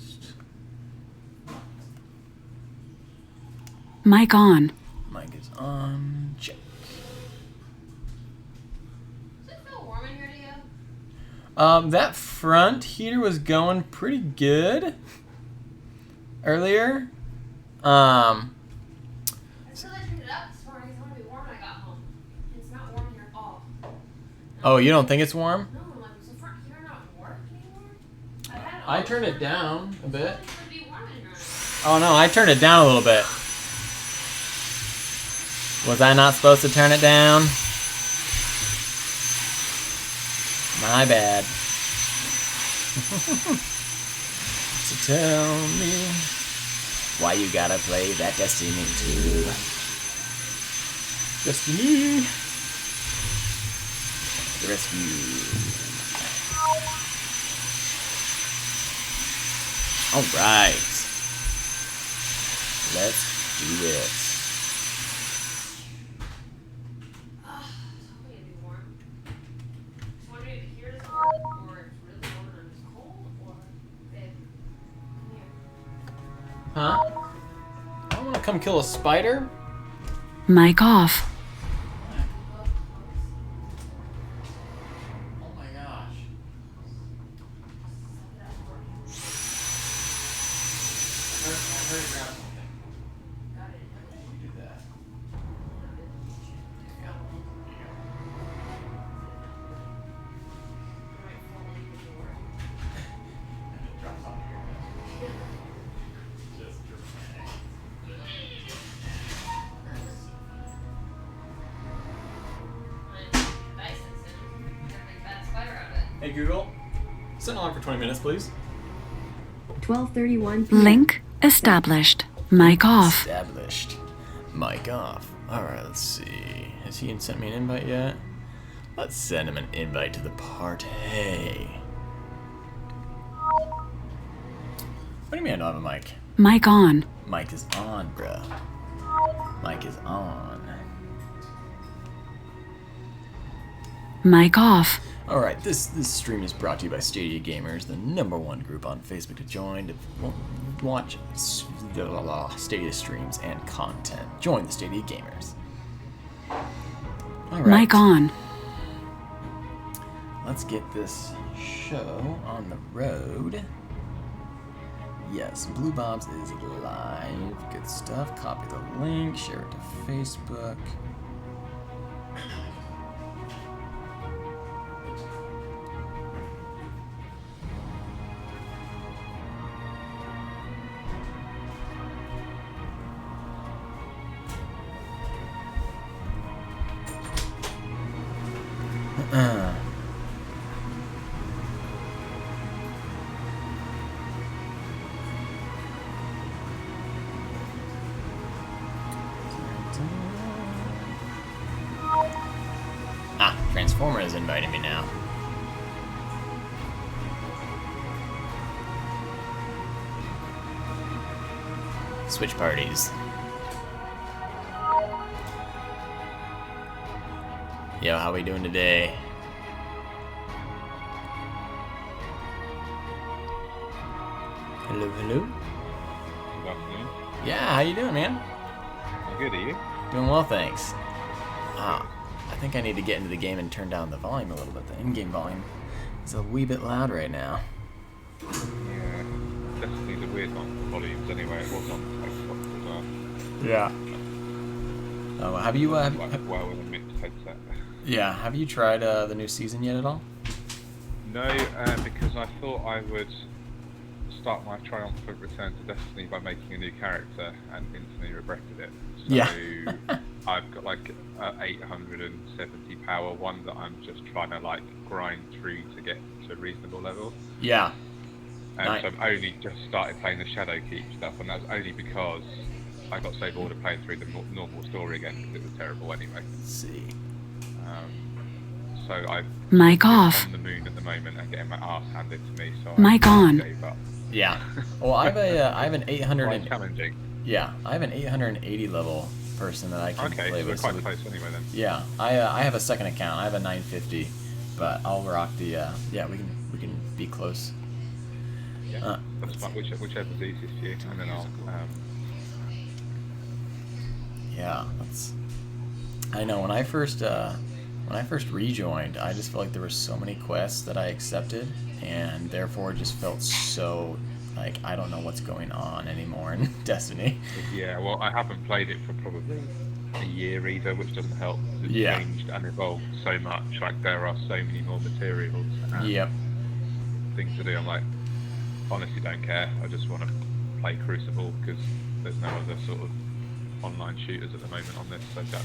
lost. Mic on. Mic is on. Check. Does it feel warm in here to you? That front heater was going pretty good earlier. I still turned it up this morning because I want to be warm when I got home. And it's not warm here at all. Oh, you don't think it's warm? No, I'm like, is the front heater not work anymore? I turned it down a bit. It's supposed to be warm in here. Oh no, I turned it down a little bit. Was I not supposed to turn it down? My bad. So tell me why you gotta play that Destiny 2. Destiny. The rescue. Alright. Let's do this. Hoping it'd be warm. Just wondering if the heater's warm or it's really warm and it's cold or if here. Huh? I want to come kill a spider. Mic off. Oh my gosh. I heard it grab something. Got it. You do that. Drops on here. Just dramatic. Hey Google, set an alarm for 20 minutes, please. 12:31 p.m. Link established. Mic off. Established. Mic off. Alright, let's see. Has he sent me an invite yet? Let's send him an invite to the party. What do you mean I don't have a mic? Mic on. Mic is on, bruh. Mic is on. Mic off. Alright, this stream is brought to you by Stadia Gamers, the #1 group on Facebook to join to watch Stadia streams and content. Join the Stadia Gamers. Alright. Mic on. Let's get this show on the road. Yes, Blue Bobs is live. Good stuff. Copy the link, share it to Facebook. Transformer is inviting me now. Switch parties. Yo, how we doing today? Hello, hello. Good afternoon. Yeah, how you doing, man? I'm good, are you? Doing well, thanks. I think I need to get into the game and turn down the volume a little bit. The in-game volume is a wee bit loud right now. Yeah. Destiny's a weird one for volumes anyway. It was on Xbox as well. Yeah. Oh, have you? Like well with a mixed headset. Yeah. Have you tried the new season yet at all? No, because I thought I would start my triumphant return to Destiny by making a new character and instantly regretted it. So Yeah. I've got like 870 power one that I'm just trying to like grind through to get to a reasonable level. Yeah. So I've only just started playing the Shadowkeep stuff, and that's only because I got so bored of playing through the normal story again because it was terrible anyway. Let's see. So I'm Mic off. on the moon at the moment and getting my ass handed to me. So Mic I on. gave up. Yeah. Well, I have an 800. Quite challenging. Yeah, I have an 880 level person that I can Okay, play so we're with. quite close anyway then. Yeah, I have a second account. I have a 950, but I'll rock the. Yeah, we can be close. Yeah, that's fine. Whichever's easiest for you, and then I'll. Yeah, that's. I know when I first rejoined, I just felt like there were so many quests that I accepted, and therefore just felt so like I don't know what's going on anymore in Destiny. Yeah, well, I haven't played it for probably a year either, which doesn't help. It's Yeah. changed and evolved so much. Like there are so many more materials and Yep. things to do. I'm like, honestly, don't care. I just want to play Crucible because there's no other sort of online shooters at the moment on this. So that's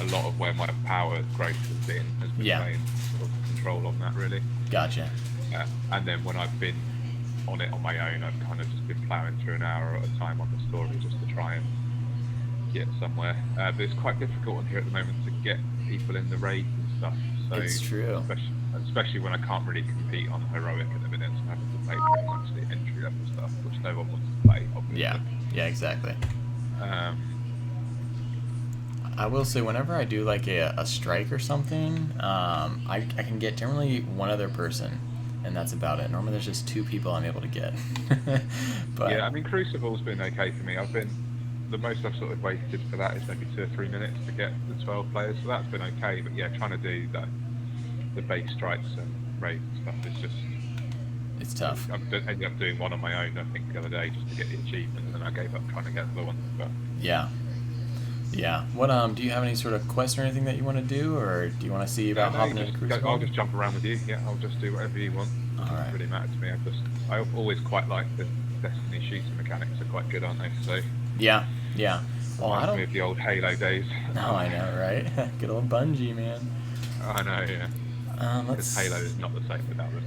a lot of where my power growth has been Yeah. playing sort of control on that really. Gotcha. And then when I've been on it on my own, I've kind of just been ploughing through an hour at a time on the story just to try and get somewhere. But it's quite difficult on here at the moment to get people in the raids and stuff. So It's true. Especially when I can't really compete on heroic at the minute, so I'm having to play pretty much the entry level stuff, which no one wants to play, obviously. Yeah, exactly. Um, I will say whenever I do like a strike or something, I can get generally one other person, and that's about it. Normally there's just two people I'm able to get. But yeah, I mean Crucible's been okay for me. The most I've sort of waited for that is maybe 2 or 3 minutes to get the 12 players, so that's been okay. But yeah, trying to do the base strikes and raids and stuff is just. it's tough. I ended up doing one on my own, I think, the other day just to get the achievement, and then I gave up trying to get the other one. But Yeah. Yeah. What do you have any sort of quest or anything that you want to do, or do you want to see about hopping into Crucible? I'll just jump around with you. Yeah, I'll just do whatever you want. It Alright. doesn't really matter to me. I always quite like the Destiny shooting mechanics are quite good, aren't they? So Yeah. Yeah. Well, I reminds me don't. of the old Halo days. No, I know, right? Good old Bungie, man. I know, yeah. Let's. Because Halo is not the same without them.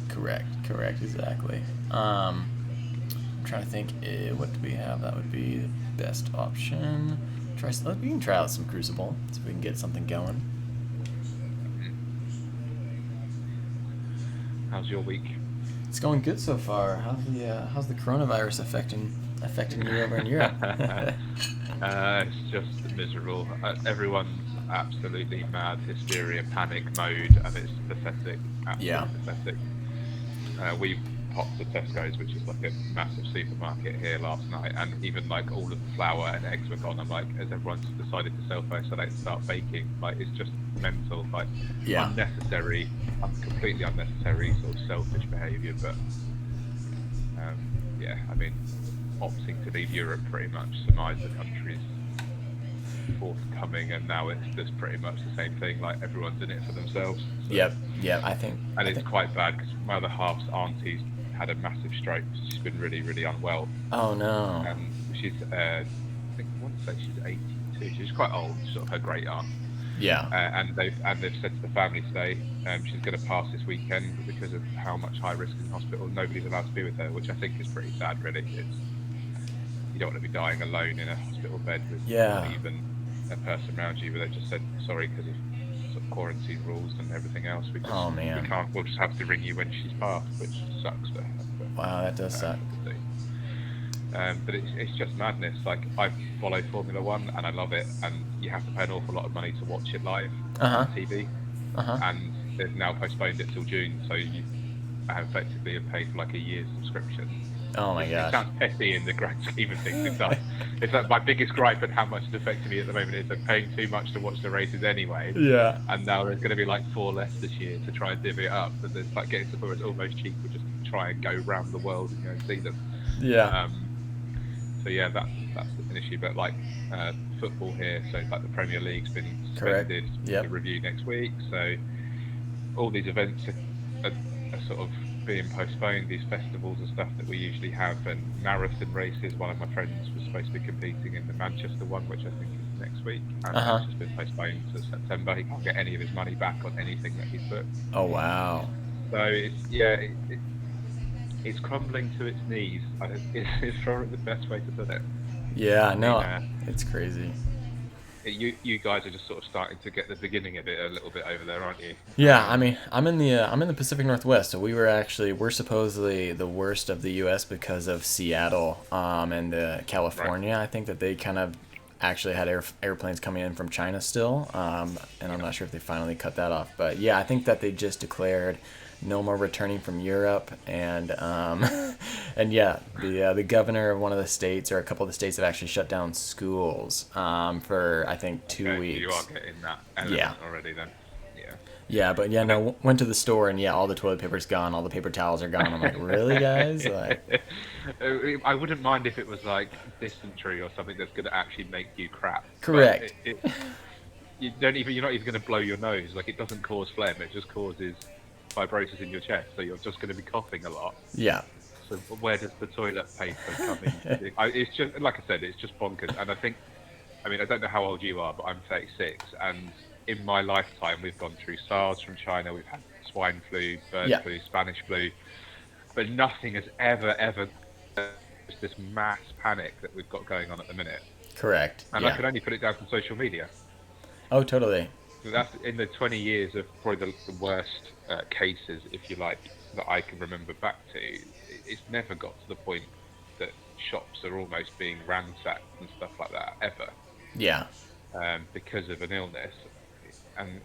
Correct, exactly. I'm trying to think, what do we have? That would be the best option. We can try out some Crucible, see if we can get something going. How's your week? It's going good so far. How's the coronavirus affecting you over in Europe? It's just miserable. Everyone's absolutely mad, hysteria, panic mode, and it's pathetic. Absolutely Yeah. pathetic. We popped to Tesco's, which is like a massive supermarket here last night, and even like all of the flour and eggs were gone. I'm like, has everyone's decided to self-isolate and start baking? Like, it's just mental, like Yeah. completely unnecessary sort of selfish behaviour. But yeah, I mean, opting to leave Europe pretty much surmised the country's forthcoming, and now it's just pretty much the same thing. Like everyone's in it for themselves. So. Yep. I think. And it's quite bad because my other half's auntie's had a massive stroke. She's been really, really unwell. Oh no. She's, I think I want to say she's 82. She's quite old, sort of her great aunt. Yeah. And they've said to the family today, she's going to pass this weekend because of how much high risk in hospital. Nobody's allowed to be with her, which I think is pretty sad, really. You don't want to be dying alone in a hospital bed with not even a person around you. But they just said sorry because of sort of quarantine rules and everything else. We can't. We'll just have to ring you when she's passed, which sucks for her. But, Wow, that does suck. but it's just madness. Like, I follow Formula One and I love it, and you have to pay an awful lot of money to watch it live on TV. And they've now postponed it till June, so you effectively have paid for like a year's subscription. Oh my It gosh. sounds petty in the grand scheme of things. It does. It's like my biggest gripe and how much it's affecting me at the moment is I'm paying too much to watch the races anyway. Yeah. And now there's going to be like 4 less this year to try and divvy it up. And it's like getting to the point where it's almost cheaper just to try and go round the world and see them. Yeah. So yeah, that's an issue. But like football here, so like the Premier League's been suspended. Yep. To review next week. So all these events are sort of being postponed, these festivals and stuff that we usually have, and marathon races. One of my friends was supposed to be competing in the Manchester one, which I think is next week, and it's just been postponed to September. He can't get any of his money back on anything that he's booked. Oh wow. So it's crumbling to its knees. It's probably the best way to put it. Yeah, no, it's crazy. You guys are just sort of starting to get the beginning of it a little bit over there, aren't you? Yeah, I mean, I'm in the Pacific Northwest, so we're supposedly the worst of the U.S. because of Seattle and California. Right. I think that they kind of actually had airplanes coming in from China still, and I'm not sure if they finally cut that off. But yeah, I think that they just declared no more returning from Europe, and and yeah, the governor of one of the states or a couple of the states have actually shut down schools for I think 2 Okay, weeks. you are getting that element Yeah. already then. Yeah. Yeah, but yeah, no, went to the store and yeah, all the toilet paper's gone, all the paper towels are gone. I'm like, really, guys? Like, I wouldn't mind if it was like dysentery or something that's going to actually make you crap. But correct. you're not even going to blow your nose. Like, it doesn't cause phlegm. It just causes fibrosis in your chest. So you're just going to be coughing a lot. Yeah. So where does the toilet paper come in? It's just, like I said, it's just bonkers. And I don't know how old you are, but I'm 36, and in my lifetime, we've gone through SARS from China, we've had swine flu, bird flu, Spanish flu, but nothing has ever just this mass panic that we've got going on at the minute. Correct. And yeah. I can only put it down from social media. Oh, totally. So that's in the 20 years of probably the worst cases, if you like, that I can remember back to. It's never got to the point that shops are almost being ransacked and stuff like that, ever. Yeah. Because of an illness. And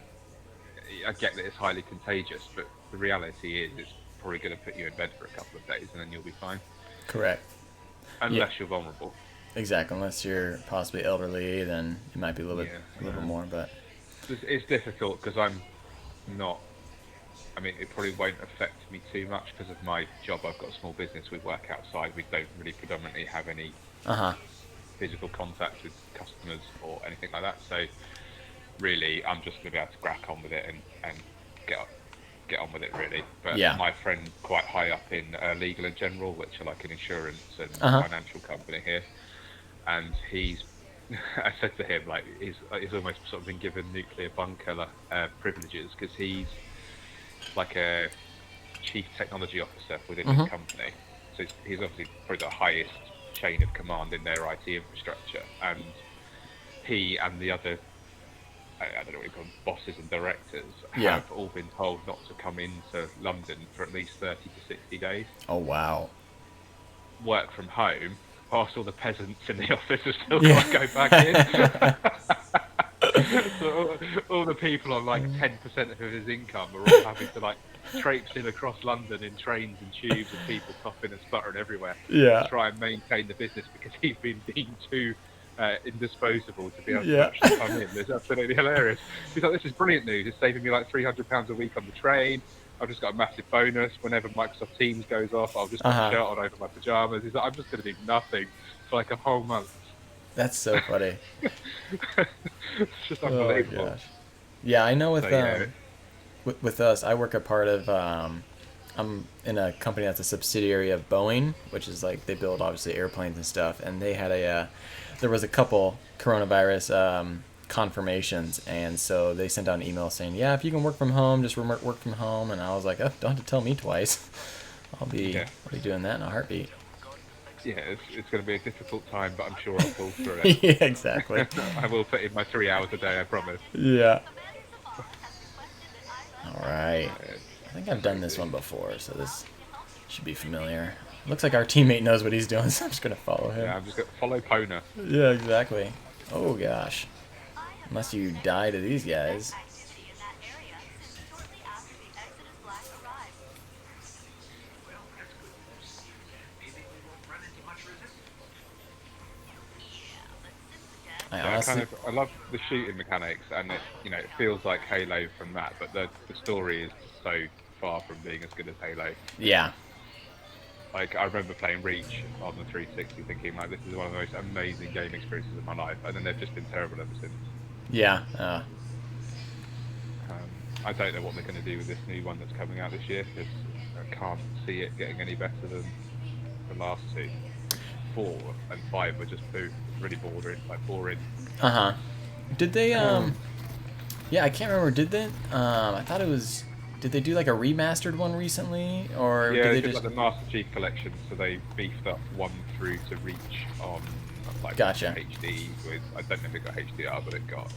I get that it's highly contagious, but the reality is it's probably going to put you in bed for a couple of days and then you'll be fine. Correct. Unless you're vulnerable. Exactly. Unless you're possibly elderly, then it might be a little bit more. But it's difficult because I'm not. I mean, it probably won't affect me too much because of my job. I've got a small business. We work outside. We don't really predominantly have any physical contact with customers or anything like that. So really, I'm just going to be able to crack on with it and get on with it, really. But my friend quite high up in Legal and General, which are like an insurance and financial company here, and I said to him, like, he's almost sort of been given nuclear bunker privileges because he's like a chief technology officer within his company. So he's obviously probably the highest chain of command in their IT infrastructure, and he and the other, I don't know what you call them, bosses and directors, have all been told not to come into London for at least 30 to 60 days. Oh, wow. Work from home, whilst all the peasants in the office have still got to go back in. So all the people on like 10% of his income are all having to like traipse in across London in trains and tubes and people coughing and sputtering everywhere to try and maintain the business because he's been deemed too indisposable to be able to actually come in. It's absolutely hilarious. He's like, this is brilliant news. It's saving me like £300 a week on the train. I've just got a massive bonus. Whenever Microsoft Teams goes off, I'll just put a shirt on over my pajamas. He's like, I'm just going to do nothing for like a whole month. That's so funny. It's just unbelievable. Oh, gosh. Yeah, I know with us, I work a part of, I'm in a company that's a subsidiary of Boeing, which is like, they build obviously airplanes and stuff, and they had there was a couple coronavirus confirmations, and so they sent out an email saying, yeah, if you can work from home, just work from home, and I was like, oh, don't have to tell me twice. I'll be doing that in a heartbeat. Yeah, it's going to be a difficult time, but I'm sure I'll pull through it. Yeah, exactly. I will put in my 3 hours a day, I promise. Yeah. All right. I think I've done this one before, so this should be familiar. Looks like our teammate knows what he's doing, so I'm just going to follow him. Yeah, I'm just going to follow Pona. Yeah, exactly. Oh, gosh. Unless you die to these guys. I love the shooting mechanics, and it feels like Halo from that, but the story is so far from being as good as Halo. Yeah. Like, I remember playing Reach on the 360 thinking, like, this is one of the most amazing game experiences of my life, and then they've just been terrible ever since. Yeah. I don't know what they're going to do with this new one that's coming out this year, because I can't see it getting any better than the last two. 4 and 5 were just really boring. Did they yeah, I can't remember, did they I thought it was, did they do like a remastered one recently, or yeah, did they just just like the Master Chief Collection, so they beefed up 1 through to Reach on like HD with, I don't know if it got HDR, but it got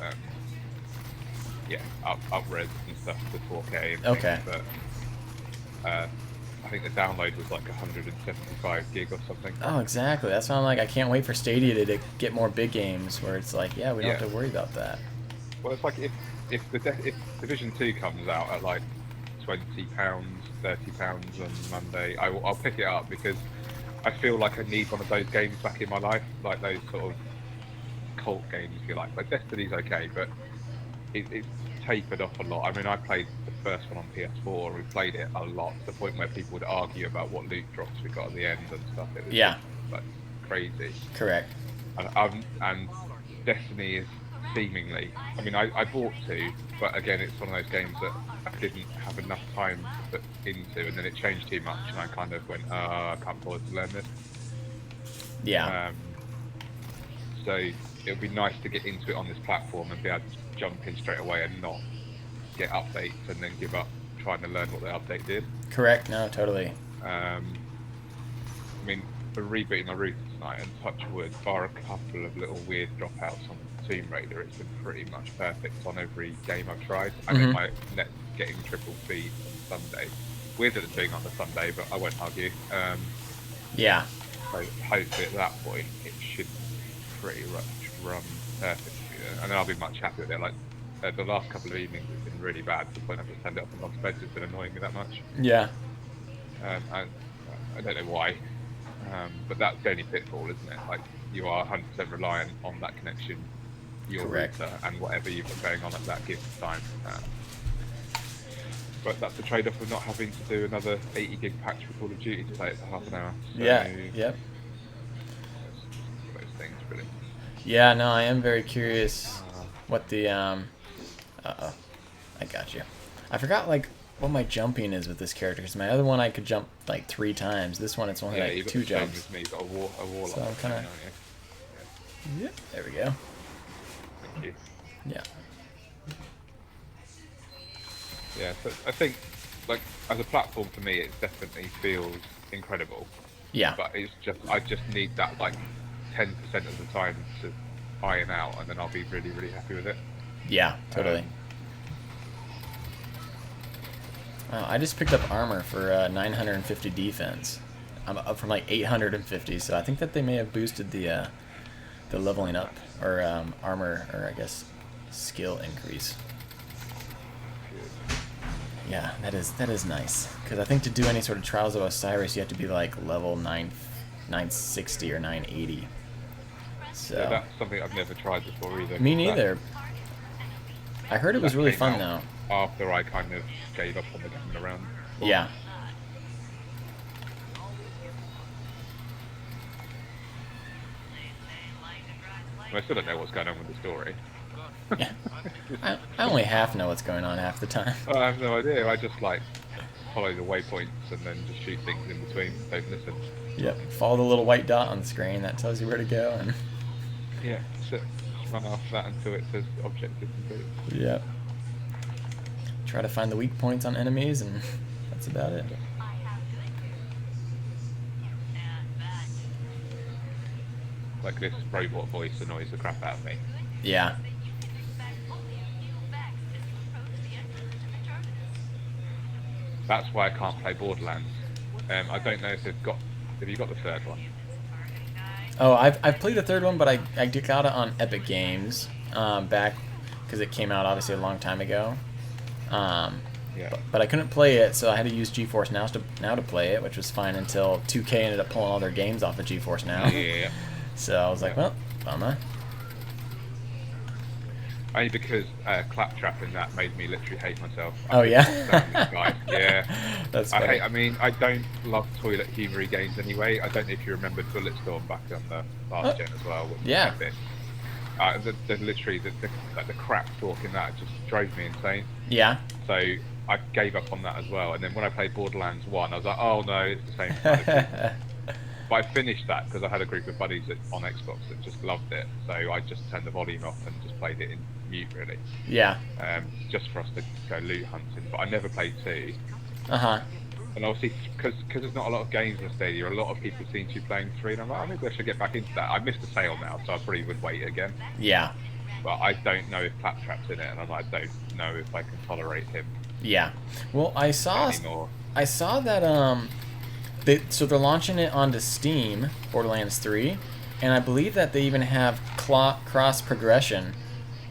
up res and stuff to 4K and things, but I think the download was like 175 gig or something. Oh, exactly. That's why I'm like, I can't wait for Stadia to get more big games where it's like, yeah, we don't have to worry about that. Well, it's like if Division 2 comes out at like £20, £30 on Monday. I'll pick it up because I feel like I need one of those games back in my life, like those sort of cult games, if you like. Like Destiny's okay, but it's tapered off a lot. I mean, I played the first one on PS4. We played it a lot to the point where people would argue about what loot drops we got at the end and stuff. It was Yeah. like crazy. Correct. And Destiny is seemingly. I mean, I bought 2, but again, it's one of those games that I didn't have enough time to put into, and then it changed too much, and I kind of went, I can't bother to learn this. Yeah. So it would be nice to get into it on this platform and be able to jump in straight away and not get updates and then give up trying to learn what the update did. Correct. No, totally. I mean, for rebooting my router tonight, and touch wood, bar a couple of little weird dropouts on Tomb Raider, it's been pretty much perfect on every game I've tried. I mean, my net getting triple speed on Sunday. Weird that it's doing on the Sunday, but I won't argue. Yeah. So hopefully at that point it should pretty much run perfectly, and then I'll be much happier with it. Like the last couple of evenings have been really bad to the point I've just turned it off and gone to bed. It's been annoying me that much. Yeah. I don't know why, but that's the only pitfall, isn't it? Like you are 100% reliant on that connection, your Correct. router, and whatever you've got going on at that given time. But that's the trade-off of not having to do another 80 gig patch for Call of Duty to play it for half an hour. So Yeah. Yep. those things, really. Yeah. No, I am very curious what the Uh-oh. I got you. I forgot like what my jumping is with this character. Because my other one I could jump like 3 times. This one it's only like you've got 2 the same jumps. as me. You've got a warlock. So I'm kinda- haven't you? Yep. There we go. Thank you. Yeah. Yeah, so I think, like, as a platform for me, it definitely feels incredible. Yeah. But it's just, I just need that, like, 10% of the time to iron out, and then I'll be really, really happy with it. Yeah. Totally. Wow, I just picked up armor for 950 defense. I'm up from like 850, so I think that they may have boosted the leveling up or armor, or I guess skill increase. Yeah, that is nice. Because I think to do any sort of Trials of Osiris, you have to be like level 960 or 980. So Yeah, that's something I've never tried before either. me neither. I heard it was That really came fun out though. After I kind of gave up on the game around. Yeah. I still don't know what's going on with the story. Yeah. I only half know what's going on half the time. I have no idea. I just like follow the waypoints and then just shoot things in between. Don't listen. Yep. Follow the little white dot on the screen that tells you where to go, and Yeah, sit, run after that until it says objective complete. yep. Try to find the weak points on enemies, and that's about it. Like this robot voice annoys the crap out of me. Yeah. That's why I can't play Borderlands. I don't know if they've got. Have you got the third one? Oh, I've played the third one, but I got it on Epic Games back because it came out obviously a long time ago. Yeah. But I couldn't play it, so I had to use GeForce Now to play it, which was fine until 2K ended up pulling all their games off of GeForce Now. Yeah. So I was like, Yeah. well, bummer. Only because Claptrap in that made me literally hate myself. Oh, yeah? Yeah. That's funny. I mean, I don't love toilet humor games anyway. I don't know if you remember Bulletstorm back on the last gen as well. Which was Yeah. epic. Literally the crap talk in that just drove me insane. Yeah. So I gave up on that as well. And then when I played Borderlands 1, I was like, oh no, it's the same kind of thing. But I finished that because I had a group of buddies on Xbox that just loved it. So I just turned the volume off and just played it in mute, really. Yeah. Just for us to go loot hunting. But I never played 2. Uh-huh. And obviously, because there's not a lot of games on Stadia, a lot of people seem to be playing 3. And I'm like, oh, maybe I should get back into that. I missed the sale now, so I probably would wait again. Yeah. But I don't know if Claptrap's in it, and I don't know if I can tolerate him Yeah. Well, I saw anymore. that so they're launching it onto Steam, Borderlands 3, and I believe that they even have cross progression.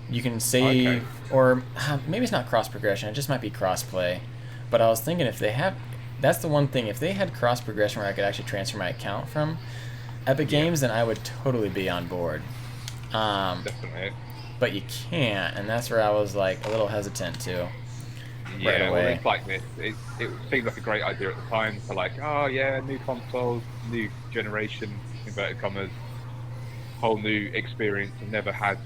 You can save, Okay. or maybe it's not cross progression. It just might be cross play. But I was thinking if they have, that's the one thing. If they had cross progression where I could actually transfer my account from Epic Games, then I would totally be on board. Definitely. But you can't, and that's where I was like a little hesitant too. Yeah, well, away. it's like this. It seemed like a great idea at the time for like, oh yeah, new consoles, new generation, inverted commas, whole new experience. I've never had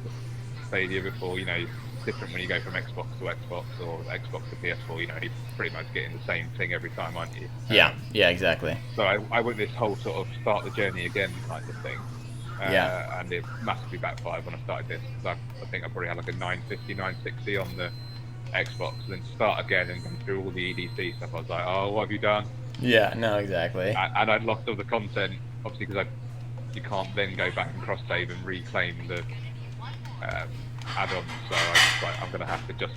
Stadia before. You know, it's different when you go from Xbox to Xbox or Xbox to PS4. You know, you're pretty much getting the same thing every time, aren't you? Yeah, exactly. So I went this whole sort of start the journey again kind of thing. And it massively backfired when I started this. I think I probably had like a 950, 960 on the Xbox, and then start again and go through all the EDC stuff. I was like, oh, what have you done? Yeah, no, exactly. And I'd lost all the content, obviously, because you can't then go back and cross save and reclaim the add-ons. So I was like, I'm going to have to just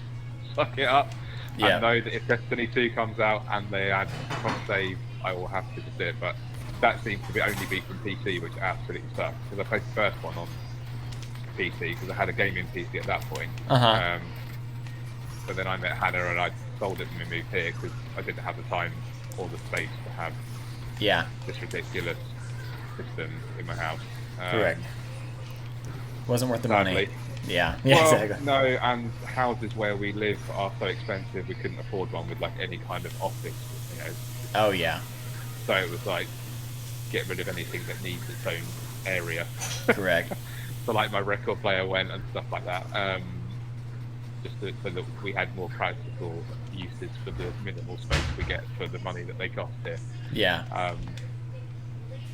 suck it up. Yeah. I know that if Destiny 2 comes out and they add cross save, I will have to just do it. But that seems to be only be from PC, which absolutely sucks. Because I played the first one on PC because I had a gaming PC at that point. But then I met Hannah and I sold it when we moved here because I didn't have the time or the space to have this ridiculous system in my house. Correct. Wasn't worth the money. Sadly. Yeah, Well, exactly. no, and houses where we live are so expensive we couldn't afford one with like any kind of office, you know. Oh yeah. So it was like get rid of anything that needs its own area. Correct. So like my record player went and stuff like that. Just so that we had more practical uses for the minimal space we get for the money that they cost here. Yeah.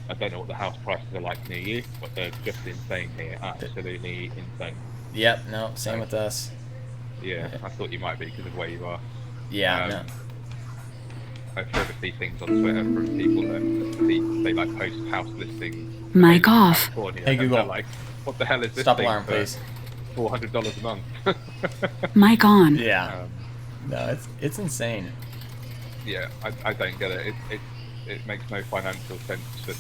I don't know what the house prices are like near you, but they're just insane here. Absolutely insane. Yep. No. Same with us. Yeah, I thought you might be because of where you are. Yeah. No. I forever see things on Twitter from people that they like post house listings. Mic off. California, Hey, and Google. they're like, what the hell is this Stop thing alarm, for please. $400 a month? Mic on. Yeah. No, it's insane. Yeah, I don't get it. It makes no financial sense for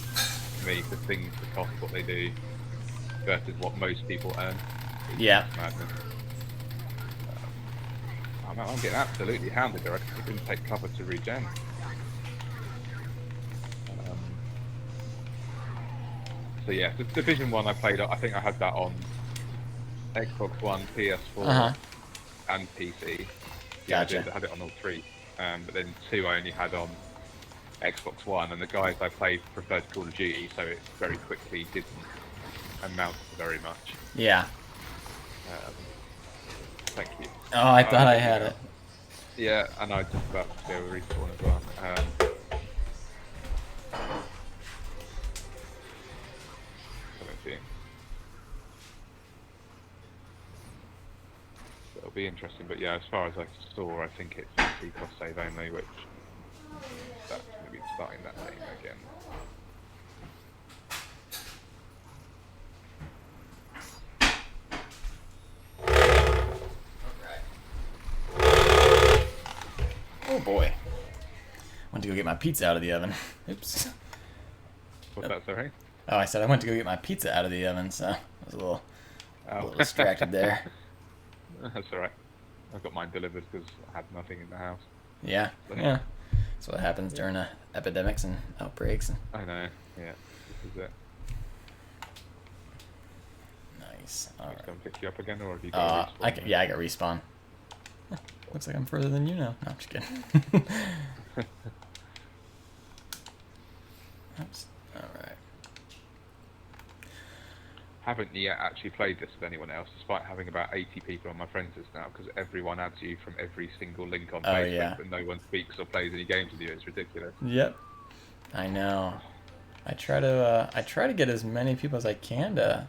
me for things that cost what they do versus what most people earn. It's Yeah. madness. I'm getting absolutely hounded there. I couldn't take cover to regen. So yeah, the Division 1 I played, I think I had that on Xbox One, PS4 and PC. Yeah, Gotcha. I had it on all three. But then 2 I only had on Xbox One, and the guys I played preferred Call of Duty, so it very quickly didn't amount to very much. Yeah. Thank you. Oh, I thought I had it. Yeah, and I just about to be able to respawn as well. Let's see. So it'll be interesting, but yeah, as far as I saw, I think it's PC cross save only, which that's going to be starting that game again. Oh boy. Went to go get my pizza out of the oven. Oops. What's that, sorry? Oh, I said I went to go get my pizza out of the oven, so I was a little distracted there. That's alright. I got mine delivered because I had nothing in the house. Yeah. Yeah. That's what happens during epidemics and outbreaks. And I know, yeah. This is it. nice. All Can I right. come pick you up again, or have you got a respawn? I got respawn. Looks like I'm further than you now. No, I'm just kidding. Oops. Alright. Haven't yet actually played this with anyone else, despite having about 80 people on my friends list now, because everyone adds you from every single link on Facebook, yeah. but no one speaks or plays any games with you. It's ridiculous. Yep. I know. I try to get as many people as I can to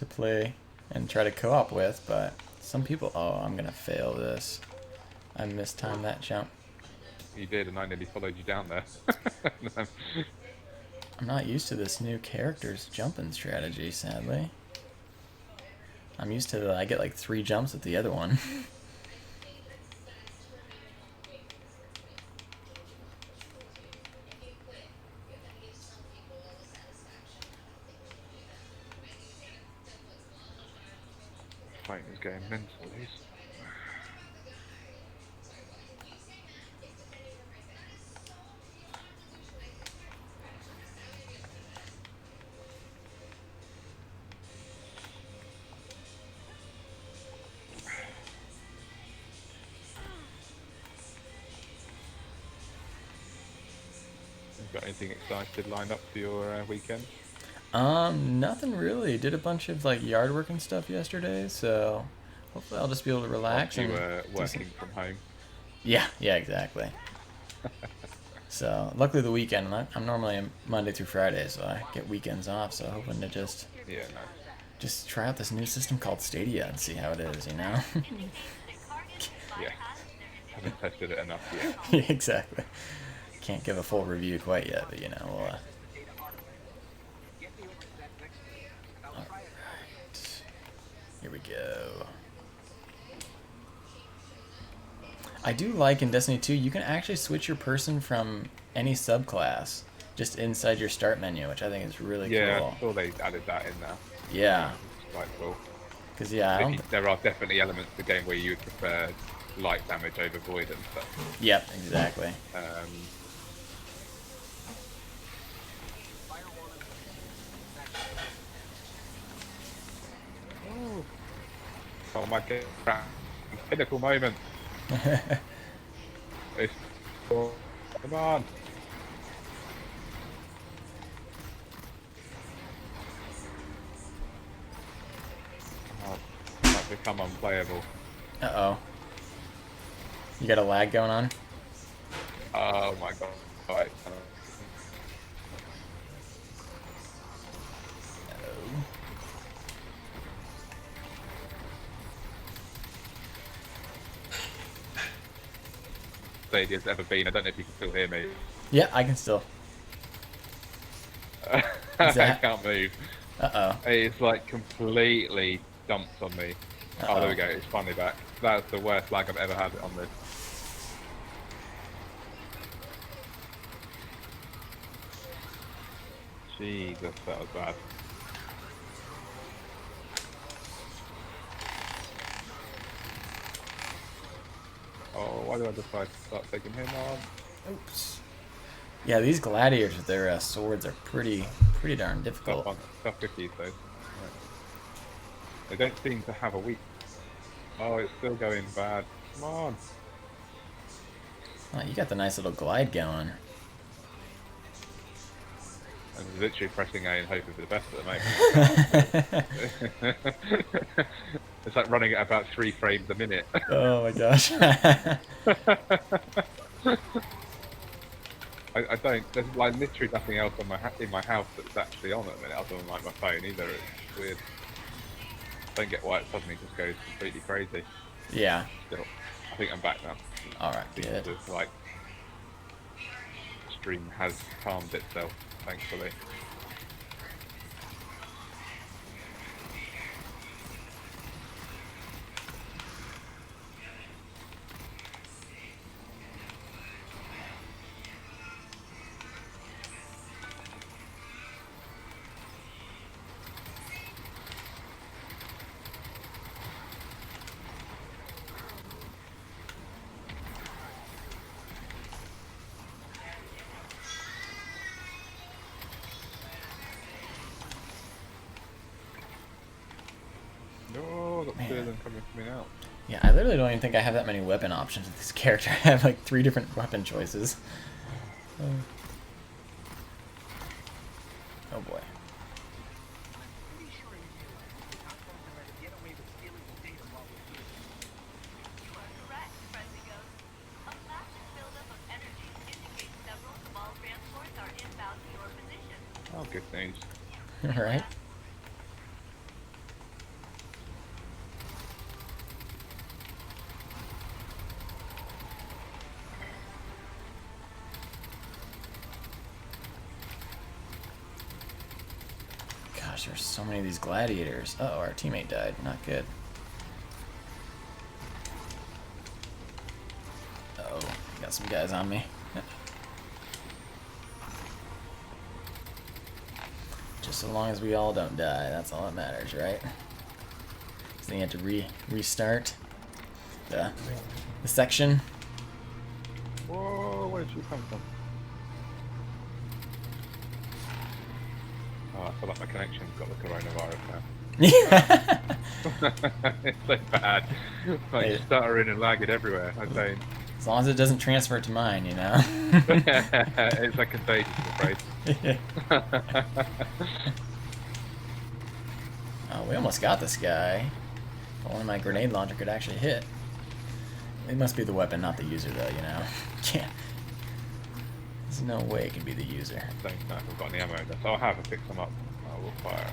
play and try to co-op with, but some people, oh, I'm gonna fail this. I mistimed that jump. You did, and I nearly followed you down there. I'm not used to this new character's jumping strategy, sadly. I'm used to I get like 3 jumps with the other one. Fighting is getting mental, these. Got anything excited lined up for your weekend? Nothing really. Did a bunch of like yard work and stuff yesterday, so hopefully I'll just be able to relax Whilst you and were do some- working from home. Yeah, yeah, exactly. So luckily the weekend, I'm normally a Monday through Friday, so I get weekends off. So hoping to just Yeah, no. try out this new system called Stadia and see how it is, you know? Yeah. Haven't tested it enough yet. Yeah, exactly. Can't give a full review quite yet, but you know, we'll. Alright. Here we go. I do like in Destiny 2, you can actually switch your person from any subclass just inside your start menu, which I think is really Yeah, cool. I saw they added that in there. Yeah, It's quite cool. because yeah, I don't. There are definitely elements of the game where you would prefer light damage over void and stuff. Yep, exactly. Oh my god, pinnacle moment. It's, come on. Oh, might become unplayable. Uh-oh. You got a lag going on? Oh my god. Right. Stadia's ever been. I don't know if you can still hear me. Yeah, I can still. I that- can't move. Uh-oh. It's like completely dumped on me. Oh, there we go. It's finally back. That's the worst lag I've ever had on this. Jesus, that was bad. Oh, why did I decide to start taking him on? Oops. Yeah, these gladiators with their swords are pretty darn difficult. Tough 50s though. Right. They don't seem to have a weak. Oh, it's still going bad. Come on. Oh, you got the nice little glide going. I'm literally pressing A and hoping for the best at the moment. It's like running at about 3 frames a minute. Oh my gosh. I don't. There's like literally nothing else on in my house that's actually on at the minute, other than like my phone either. It's weird. Don't get why it suddenly just goes completely crazy. Yeah. Still, I think I'm back now. All right. Seems Good. to, like, stream has calmed itself, thankfully. No, got two of them coming for me now. Yeah, I literally don't even think I have that many weapon options with this character. I have like 3 different weapon choices. Oh boy. Oh, good news. All right. Gosh, there's so many of these gladiators. Uh-oh, our teammate died. Not good. Uh-oh, got some guys on me. Just so long as we all don't die, that's all that matters, right? So you have to restart the section. Whoa, where did you come from? Oh, I feel like my connection's got the coronavirus now. It's so bad. Like Hey. stuttering and lagging everywhere. I don't. As long as it doesn't transfer to mine, you know. It's like contagious, I'm afraid. Oh, we almost got this guy. If only my grenade launcher could actually hit. It must be the weapon, not the user, though, you know. Can't. There's no way it can be the user. Don't know if I've got any ammo left. I'll have to pick some up. I will fire.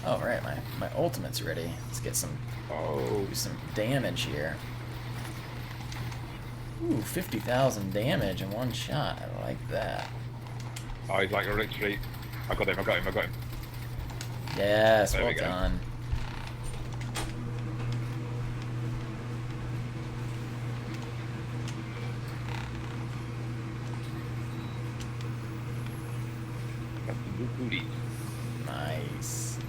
Oh, right, my ultimate's ready. Let's get some, Oh, do some damage here. Ooh, 50,000 damage in one shot. I like that. oh, he's like literally. I got him. Yes, There well we go. done. Got some new booties. Nice.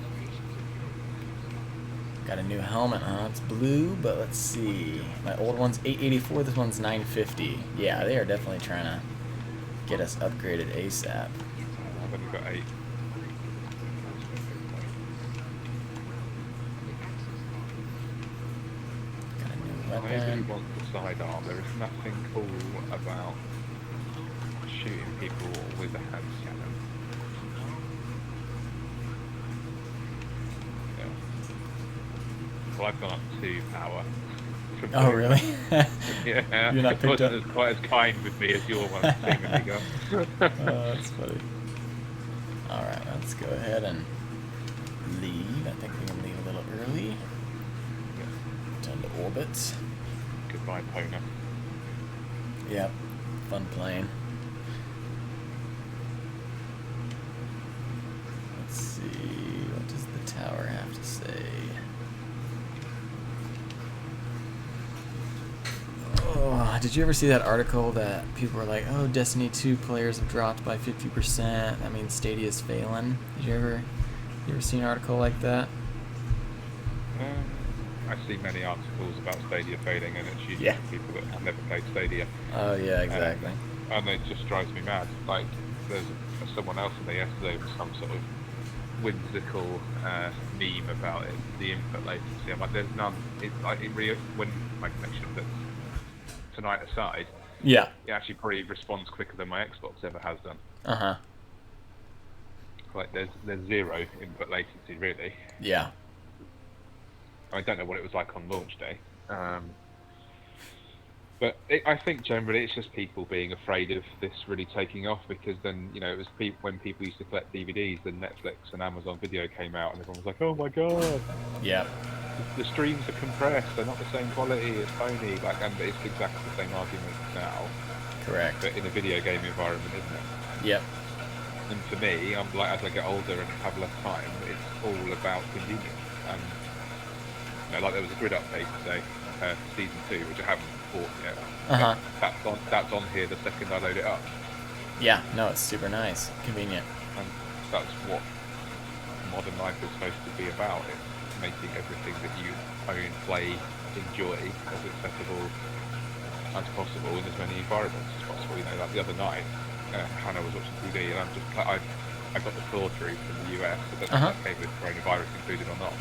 Got a new helmet, huh? It's blue, but let's see. My old one's 884, this one's 950. Yeah, they are definitely trying to get us upgraded ASAP. I've only got 8. Got a new Nobody weapon. wants the sidearm. There is nothing cool about shooting people with a hand cannon. Yeah. Well, I've gone up to power. Oh, really? Yeah. You're not it picked up. wasn't quite as kind with me as your one seemingly go. Oh, that's funny. Alright, let's go ahead and leave. I think we can leave a little early. Turn to orbit. Goodbye, Pona. Yep, fun plane. Let's see, what does the tower have to say? Oh, did you ever see that article that people were like, oh, Destiny 2 players have dropped by 50%, that means Stadia's failing? Did you ever see an article like that? I see many articles about Stadia failing, and it's usually Yeah. people that have never played Stadia. Oh, yeah, exactly. And it just drives me mad. Like, there's someone else in there yesterday with some sort of whimsical meme about it, the input latency. I'm like, there's none. It's like, when my connection that's tonight aside, Yeah. it actually probably responds quicker than my Xbox ever has done. Uh-huh. Like, there's zero input latency, really. Yeah. I don't know what it was like on launch day. But I think generally it's just people being afraid of this really taking off, because then, you know, it was when people used to collect DVDs, then Netflix and Amazon Video came out and everyone was like, oh my god, Yeah. the streams are compressed, they're not the same quality, it's phony. Like, and it's exactly the same argument now, Correct. but in a video game environment, isn't it? Yep. And for me, I'm like, as I get older and have less time, it's all about convenience. And you know, like there was a grid update today, season 2, which I haven't bought yet. Uh-huh. That's on here the second I load it up, Yeah, no, it's super nice. Convenient. and that's what modern life is supposed to be about. It's making everything that you own, play, enjoy as accessible as possible in as many environments as possible. You know, like the other night, Hannah was watching TV, and I got the claw through from the US. I don't know if that came with coronavirus included or not.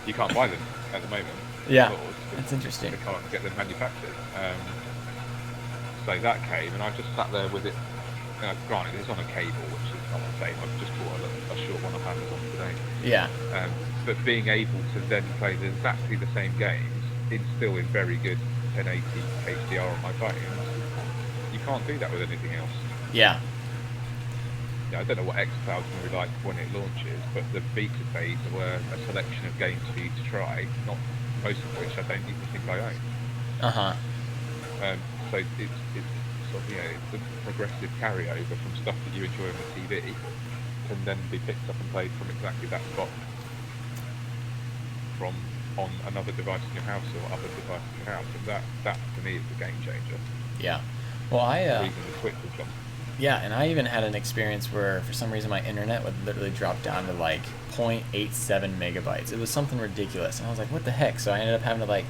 You can't buy them at the moment. Yeah, Claws, that's interesting. They can't get them manufactured. So that came, and I just sat there with it. Granted, it's on a cable, which is not the same. I've just bought a short one off Amazon today. Yeah. But being able to then play exactly the same games still in very good 1080 HDR on my phone, you can't do that with anything else. Yeah. I don't know what xCloud's going to be like when it launches, but the beta phase were a selection of games for you to try, not most of which I don't even think I own. Uh-huh. So it's sort of, you know, it's a progressive carryover from stuff that you enjoy on the TV can then be picked up and played from exactly that spot from on another device in your house or other device in your house, and that for me is the game changer. Yeah. Well, The reason the Switch has come. Yeah, and I even had an experience where for some reason my internet would literally drop down to like 0.87 megabytes. It was something ridiculous. And I was like, what the heck? So I ended up having to like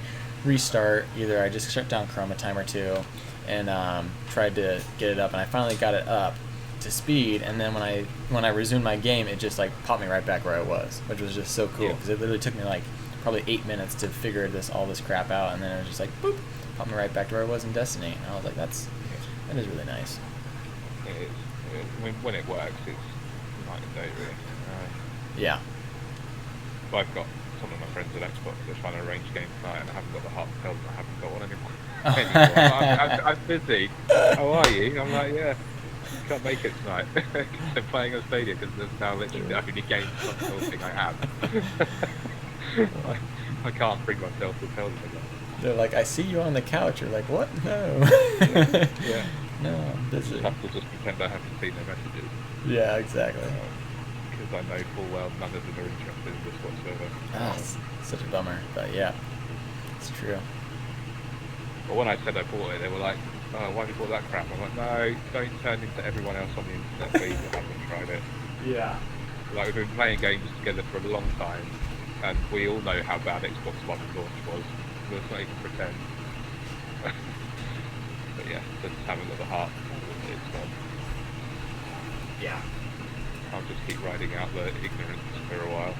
restart. Either I just shut down Chrome a time or two and tried to get it up, and I finally got it up to speed, and then when I resumed my game, it just like popped me right back where I was, which was just so cool, because it literally took me like probably 8 minutes to figure all this crap out, and then it was just like boop, pop me right back to where I was in Destiny. And I was like, that is really nice. It is. I mean, when it works, it's night and day, really. Yeah. But I've got some of my friends at Xbox that are trying to arrange games tonight, and I haven't got the heart to tell them I haven't got one anymore. I'm busy. How are you? I'm like, yeah, can't make it tonight. I'm playing on Stadia because there's now literally the only game console thing I have. I can't bring myself to tell them again. They're like, I see you on the couch. You're like, what? No. Yeah. No, I'm busy. I have to just pretend I haven't seen their messages. Yeah, exactly. Because I know full well none of them are interested in this whatsoever. Ah, it's such a bummer, but yeah, it's true. But when I said I bought it, they were like, oh, why have you bought that crap? I'm like, no, don't turn into everyone else on the internet, please. I haven't tried it. Yeah. Like, we've been playing games together for a long time, and we all know how bad Xbox One launch was. Let's not even pretend. But yeah, just haven't got the heart. It's Yeah. I'll just keep riding out the ignorance for a while.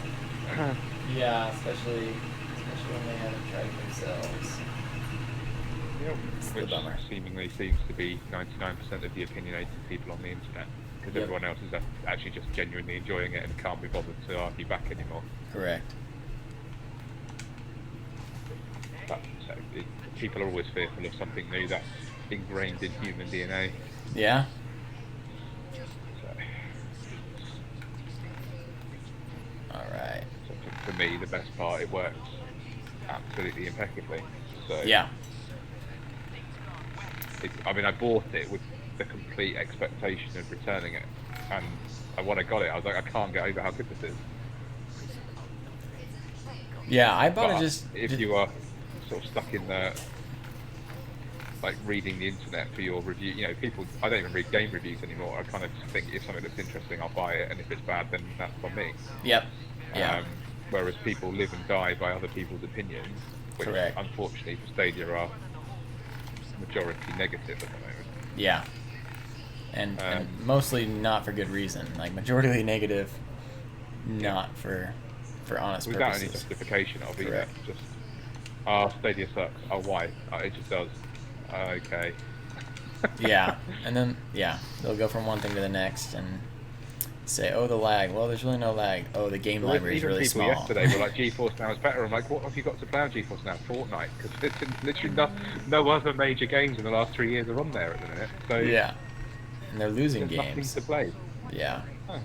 Yeah, especially when they haven't tried themselves. Yep. It's the Which bummer. seemingly seems to be 99% of the opinionated people on the internet, because Yep. everyone else is actually just genuinely enjoying it and can't be bothered to argue back anymore. Correct. But people are always fearful of something new. That's ingrained in human DNA. Yeah. So, All right. so for me, the best part, it works absolutely impeccably. So Yeah. I mean, I bought it with the complete expectation of returning it, and when I got it, I was like, I can't get over how good this is. Yeah, I bought But it just. if you are sort of stuck in the like reading the internet for your review, you know, I don't even read game reviews anymore. I kind of just think if something looks interesting, I'll buy it, and if it's bad, then that's on me. Yep. Yeah. Whereas people live and die by other people's opinions, which Correct. unfortunately for Stadia are majority negative at the moment. Yeah. And mostly not for good reason. Like majority negative, not for honest Without any purposes. justification of either. Correct. Just, Stadia sucks. Oh, why? It just does. Okay. Yeah, and then they'll go from one thing to the next and say, "Oh, the lag." Well, there's really no lag. Oh, the game library is Even really people small. yesterday were like, GeForce Now is better. I'm like, what have you got to play on GeForce Now? Fortnite, because literally no other major games in the last 3 years are on there at the minute. So Yeah, and they're losing there's games. nothing to play. Yeah. Huh.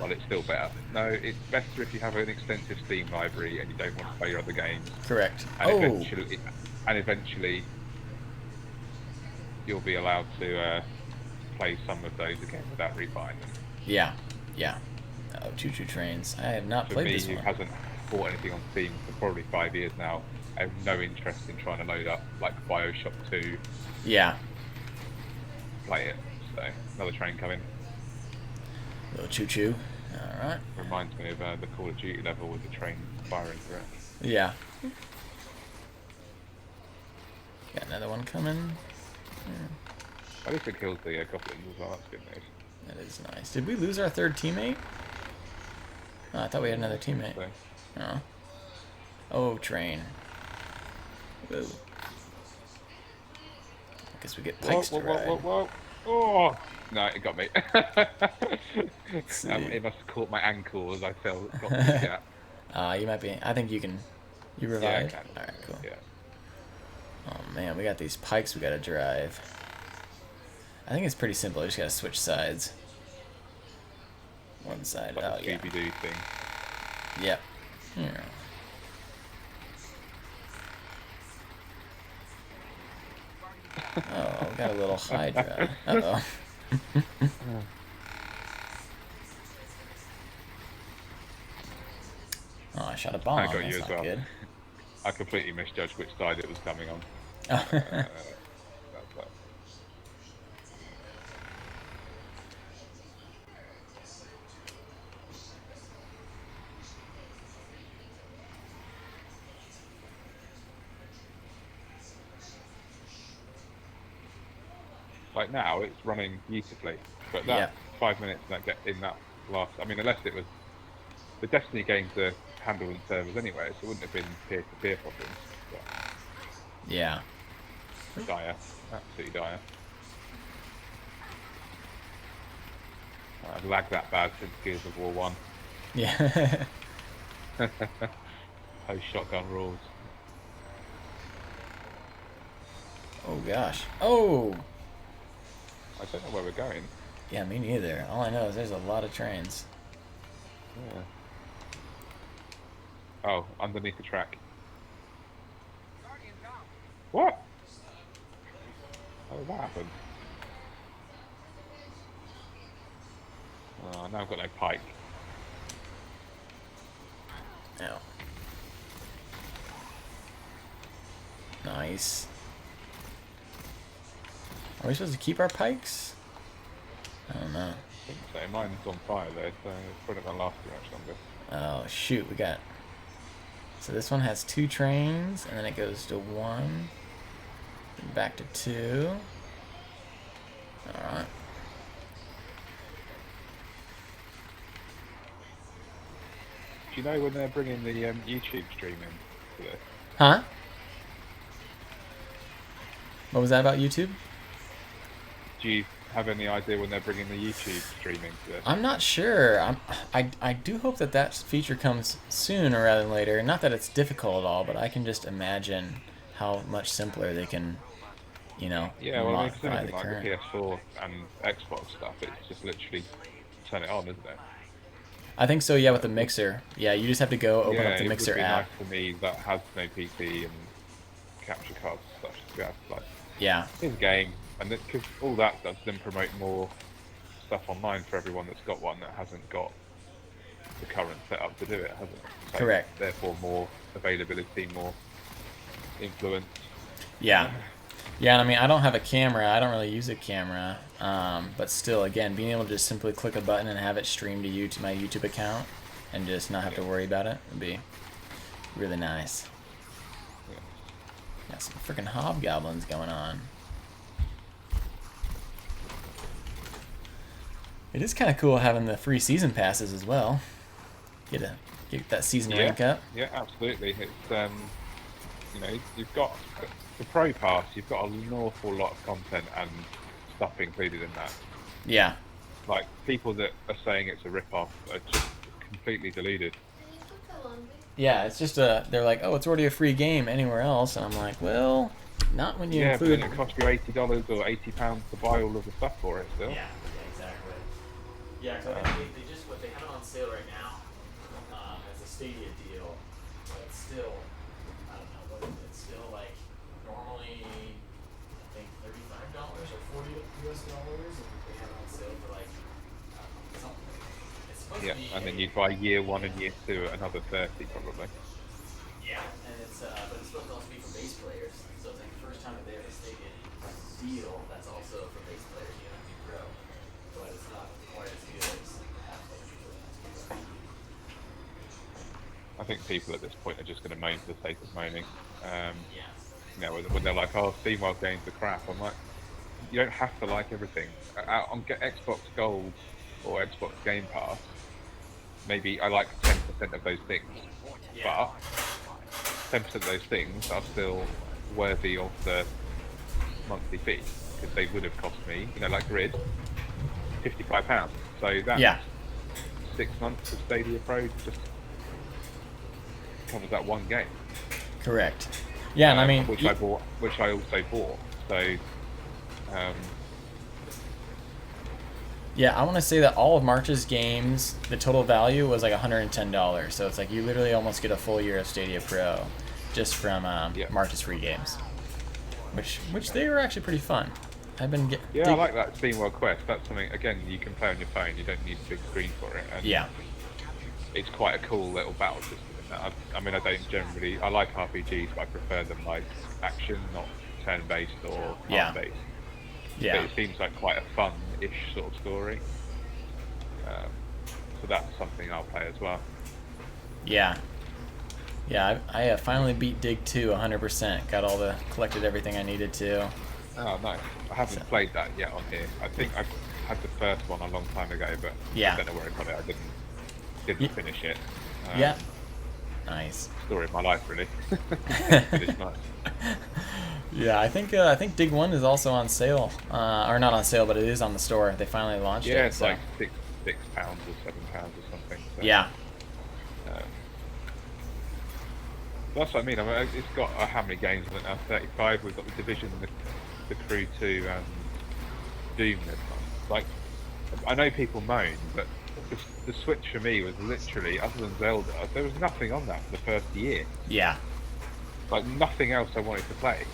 Well, it's still better. No, it's better if you have an extensive Steam library and you don't want to play your other games. Correct. And eventually, you'll be allowed to play some of those again without rebuying them. Yeah. Yeah. Oh, Choo Choo Trains. I have not For played me, this who one. hasn't bought anything on Steam for probably 5 years now, I have no interest in trying to load up like Bioshock 2, Yeah. play it. So another train coming. Little Choo Choo. All right. Reminds me of the Call of Duty level with the train firing through it. Yeah. Got another one coming. At least it kills the goblins as well. That's good news. That is nice. Did we lose our third teammate? Oh, I thought we had another teammate. So, Oh. Oh, train. Whoa. Guess we get pikes to ride. whoa. Oh! No, it got me. see. It must have caught my ankle as I fell. Got me, yeah. You might be. I think you can. You Yeah, I revive? can. Alright, cool. Yeah. Oh man, we got these pikes we gotta drive. I think it's pretty simple. I just gotta switch sides. One side. Like Oh, the yeah. Scooby-Doo thing. Yep. Yeah. Oh, we got a little Hydra. Uh-oh. Oh, I shot a bomb. I got That's you as not well. good. I completely misjudged which side it was coming on. Oh. That's that. Like now, it's running beautifully, but that Yeah. 5 minutes in that last. I mean, unless it was the Destiny games are handled in servers anyway, so it wouldn't have been peer-to-peer problems. But Yeah. dire, absolutely dire. I've lagged that bad since Gears of War 1. Yeah. Post shotgun rules. Oh gosh. Oh. I don't know where we're going. Yeah, me neither. All I know is there's a lot of trains. Yeah. Oh, underneath the track. What? How did that happen? Oh, now I've got no pike. Oh. Nice. Are we supposed to keep our pikes? I don't know. I think so. Mine's on fire though, so it's probably not going to last too much longer. Oh shoot, we got. So this one has 2 trains, and then it goes to 1, then back to 2. All right. Do you know when they're bringing the YouTube stream in to this? Huh? What was that about YouTube? Do you have any idea when they're bringing the YouTube streaming to this? I'm not sure. I do hope that that feature comes sooner rather than later. Not that it's difficult at all, but I can just imagine how much simpler they can, you know, Yeah, well, I mean, modify it's the like current. the PS4 and Xbox stuff. It's just literally turn it on, isn't it? I think so. Yeah, with the mixer. Yeah, you just have to go open up the it mixer would be app. nice for me that has no PC and capture cards and stuff to be able to like Yeah. in game, and because all that does then promote more stuff online for everyone that's got one that hasn't got the current setup to do it, hasn't it? So Correct. Therefore, more availability, more influence. Yeah. Yeah, and I mean, I don't have a camera. I don't really use a camera. But still, again, being able to just simply click a button and have it stream to you to my YouTube account and just not have to worry about it would be really nice. Yeah. Got some freaking hobgoblins going on. It is kind of cool having the free season passes as well. Get that season rank up. Yeah, absolutely. It's you know, you've got the Pro Pass. You've got an awful lot of content and stuff included in that. Yeah. Like people that are saying it's a rip-off are just completely deluded. Yeah, it's just they're like, oh, it's already a free game anywhere else, and I'm like, well, not when you Yeah, but include. then it costs you $80 or £80 to buy all of the stuff for it still. Yeah, exactly. Yeah, so they just they have it on sale right now as a Stadia deal, but it's still, I don't know, what is it? It's still like normally I think $35 or $40 US, and they have it on sale for like something. It's supposed Yeah, to be and then you'd buy year 1 and year 2 at another 30 probably. Yeah, and it's but it's supposed to also be for base players, so it's like the first time that they have a Stadia deal that's also for base players. You don't have to be pro, but it's not quite as good as half of it. I think people at this point are just going to moan for the sake of moaning. Yeah. You know, when they're like, "Oh, SteamWorld games are crap," I'm like, you don't have to like everything. On Xbox Gold or Xbox Game Pass, maybe I like 10% of those things, but 10% of those things are still worthy of the monthly fee because they would have cost me, you know, like Grid, £55. So that's Yeah. 6 months of Stadia Pro just covers that one game. Correct. Yeah, and I mean, which I bought, which I also bought. So, yeah, I want to say that all of March's games, the total value was like $110. So it's like you literally almost get a full year of Stadia Pro just from March's free games, which they were actually pretty fun. I've been I like that SteamWorld Quest. That's something again you can play on your phone. You don't need a big screen for it. And Yeah. it's quite a cool little battle system. I mean, I don't generally. I like RPGs, but I prefer them like action, not turn-based or turn-based. Yeah. But it seems like quite a fun-ish sort of story. So that's something I'll play as well. Yeah. Yeah, I finally beat Dig 2 100%. Collected everything I needed to. Oh, nice. I haven't So- played that yet on here. I think I had the first one a long time ago, but Yeah. I don't know where I got it. I didn't Ye- finish it. Yeah. Nice. Story of my life, really. Finished nice. Yeah, I think Dig One is also on sale, or not on sale, but it is on the store. They finally launched it. Yeah, it's so. like £6 or £7 or something. So, Yeah. um, that's what I mean. It's got how many games on it now? 35. We've got the Division, the Crew 2, and Doom this month. Like, I know people moan, but the Switch for me was literally, other than Zelda, there was nothing on that for the first year. Yeah. Like, nothing else I wanted to play.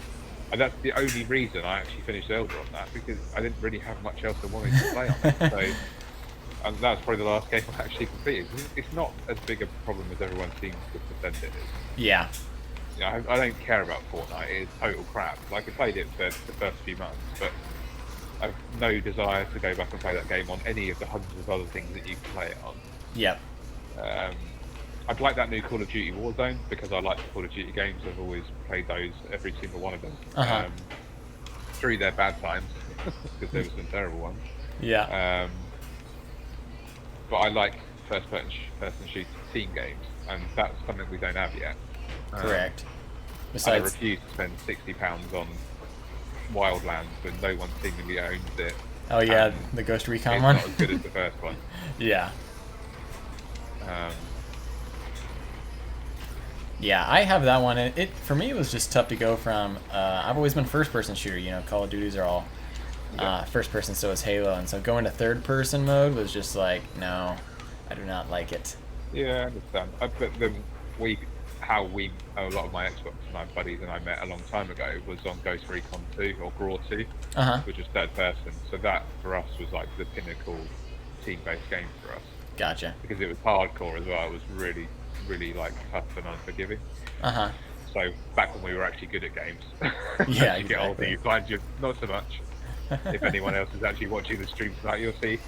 And that's the only reason I actually finished Zelda on that, because I didn't really have much else I wanted to play on it. So, and that's probably the last game I actually completed. It's not as big a problem as everyone seems to pretend it is. Yeah. You know, I don't care about Fortnite. It is total crap. Like, I played it for the first few months, but I have no desire to go back and play that game on any of the hundreds of other things that you can play it on. Yep. I'd like that new Call of Duty Warzone, because I like the Call of Duty games. I've always played those, every single one of them, through their bad times, because there were some terrible ones. Yeah. But I like first-person shooter team games, and that's something we don't have yet. Correct. And I Besides, refuse to spend £60 on Wildlands when no one seemingly owns it. oh yeah, and the Ghost Recon it's one. not as good as the first one. Yeah. Um, Yeah, I have that one. It for me it was just tough to go from. I've always been first-person shooter. You know, Call of Duties are all first-person, so is Halo, and so going to third-person mode was just like, no, I do not like it. yeah, I understand. But a lot of my Xbox Live buddies and I met a long time ago was on Ghost Recon 2 or GRAW 2, which was third person. So that for us was like the pinnacle team-based game for us, Gotcha. because it was hardcore as well. It was really, really like tough and unforgiving. So back when we were actually good at games, Yeah, as you get older, exactly. you find you not so much. If anyone else is actually watching the streams tonight, you'll see.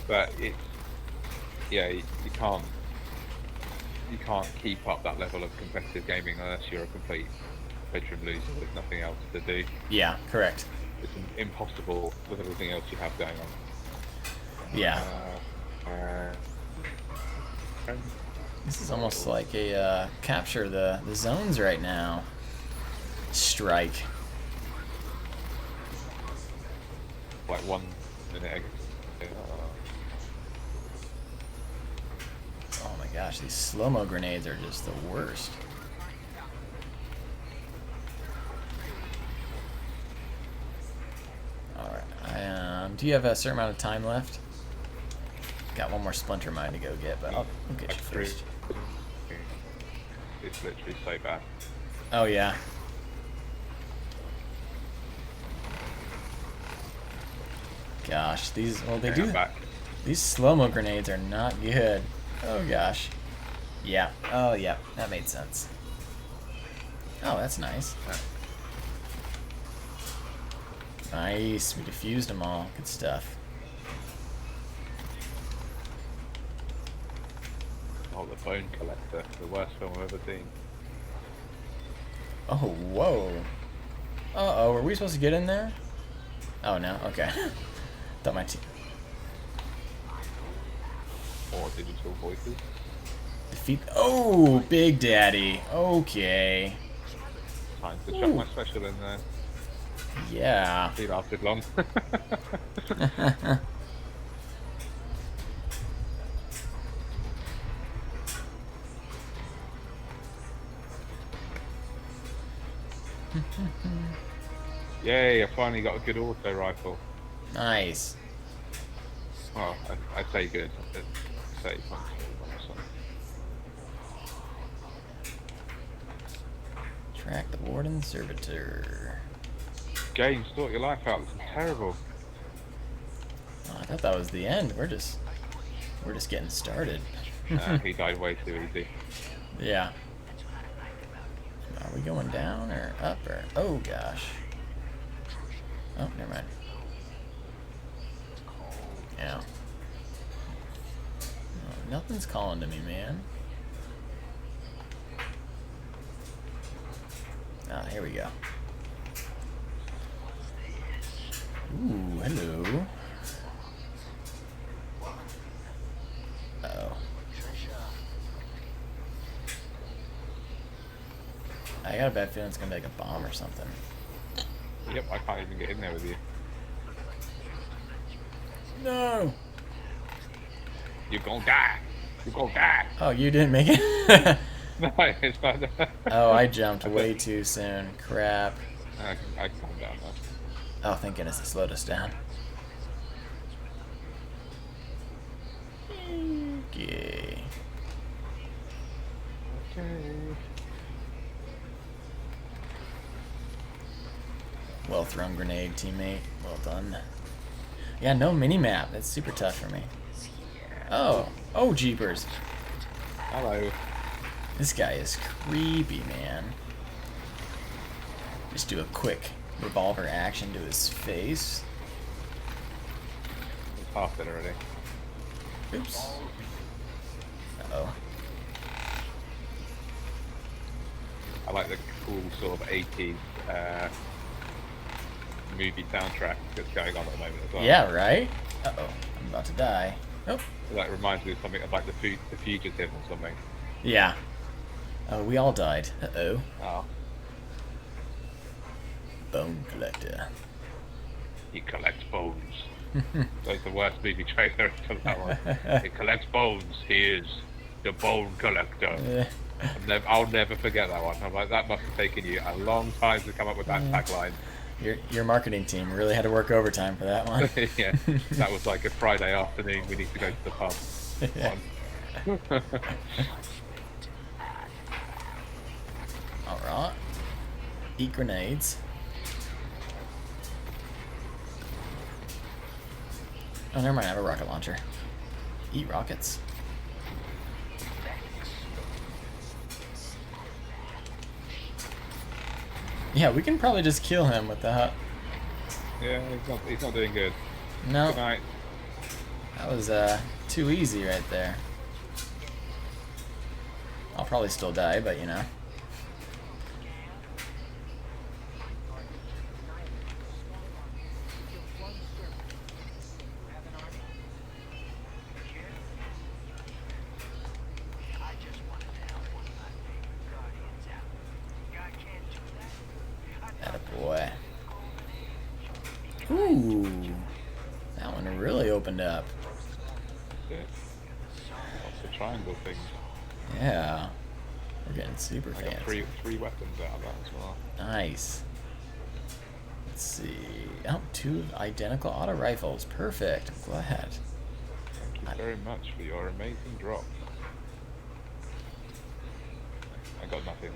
But it's you can't keep up that level of competitive gaming unless you're a complete bedroom loser with nothing else to do. Yeah, correct. It's impossible with everything else you have going on. Yeah. This is almost like a capture the zones right now. Strike. Like 1 minute. Oh my gosh, these slow-mo grenades are just the worst. Alright, do you have a certain amount of time left? Got one more splinter mine to go get, but I'll get you first. It's literally so bad. Oh yeah. Gosh, these, well they Okay, do, I'm back. these slow-mo grenades are not good. Oh gosh. Yeah, oh yeah, that made sense. Oh, that's nice. Nice, we defused them all. Good stuff. Oh, The Bone Collector, the worst film I've ever seen. Oh, whoa. Uh-oh, were we supposed to get in there? Oh, no, okay. Thought my team... Or digital voices. Defeat... Oh, Big Daddy. Okay. Time to chuck my special in there. Yeah. He lasted long. Yay, I finally got a good auto rifle. Nice. Well, I'd say good. I'd say functional. Track the Warden Servitor. Game, sort your life out. This is terrible. Oh, I thought that was the end. We're just getting started. He died way too easy. Yeah. Are we going down or up or... Oh, gosh. Oh, never mind. Yeah. Oh, nothing's calling to me, man. Ah, here we go. Ooh, hello. Uh-oh. I got a bad feeling it's gonna be like a bomb or something. Yep, I can't even get in there with you. No! You're gonna die. You're gonna die. Oh, you didn't make it? No, it's not. Oh, I jumped way too soon. Crap. I can calm down now. Oh, thank goodness it slowed us down. Okay. Okay. Well thrown grenade, teammate. Well done. Yeah, no mini-map. That's super tough for me. Oh. Oh, jeepers. Hello. This guy is creepy, man. Just do a quick revolver action to his face. It's half dead already. Oops. Uh-oh. I like the cool sort of 80s movie soundtrack that's going on at the moment as well. Yeah, right? Uh-oh. I'm about to die. Nope. That reminds me of something of like the Fugitive or something. Yeah. Oh, we all died. Uh-oh. Oh. Bone collector. He collects bones. That's the worst movie trailer for that one. He collects bones. He is the bone collector. I'll never forget that one. I'm like, that must have taken you a long time to come up with that tagline. Your marketing team really had to work overtime for that one. Yeah, that was like a Friday afternoon. We need to go to the pub. One. Alright. Eat grenades. Oh, never mind. I have a rocket launcher. Eat rockets. Yeah, we can probably just kill him with that. Yeah, he's not doing good. No, Good night. that was too easy right there. I'll probably still die, but you know. Attaboy. Ooh, that one really opened up. Yeah. Lots of triangle things. Yeah, we're getting super I got fancy. three weapons out of that as well. Nice. Let's see. Oh, 2 identical auto rifles. Perfect. I'm glad. Thank you very much for your amazing drop. I got nothing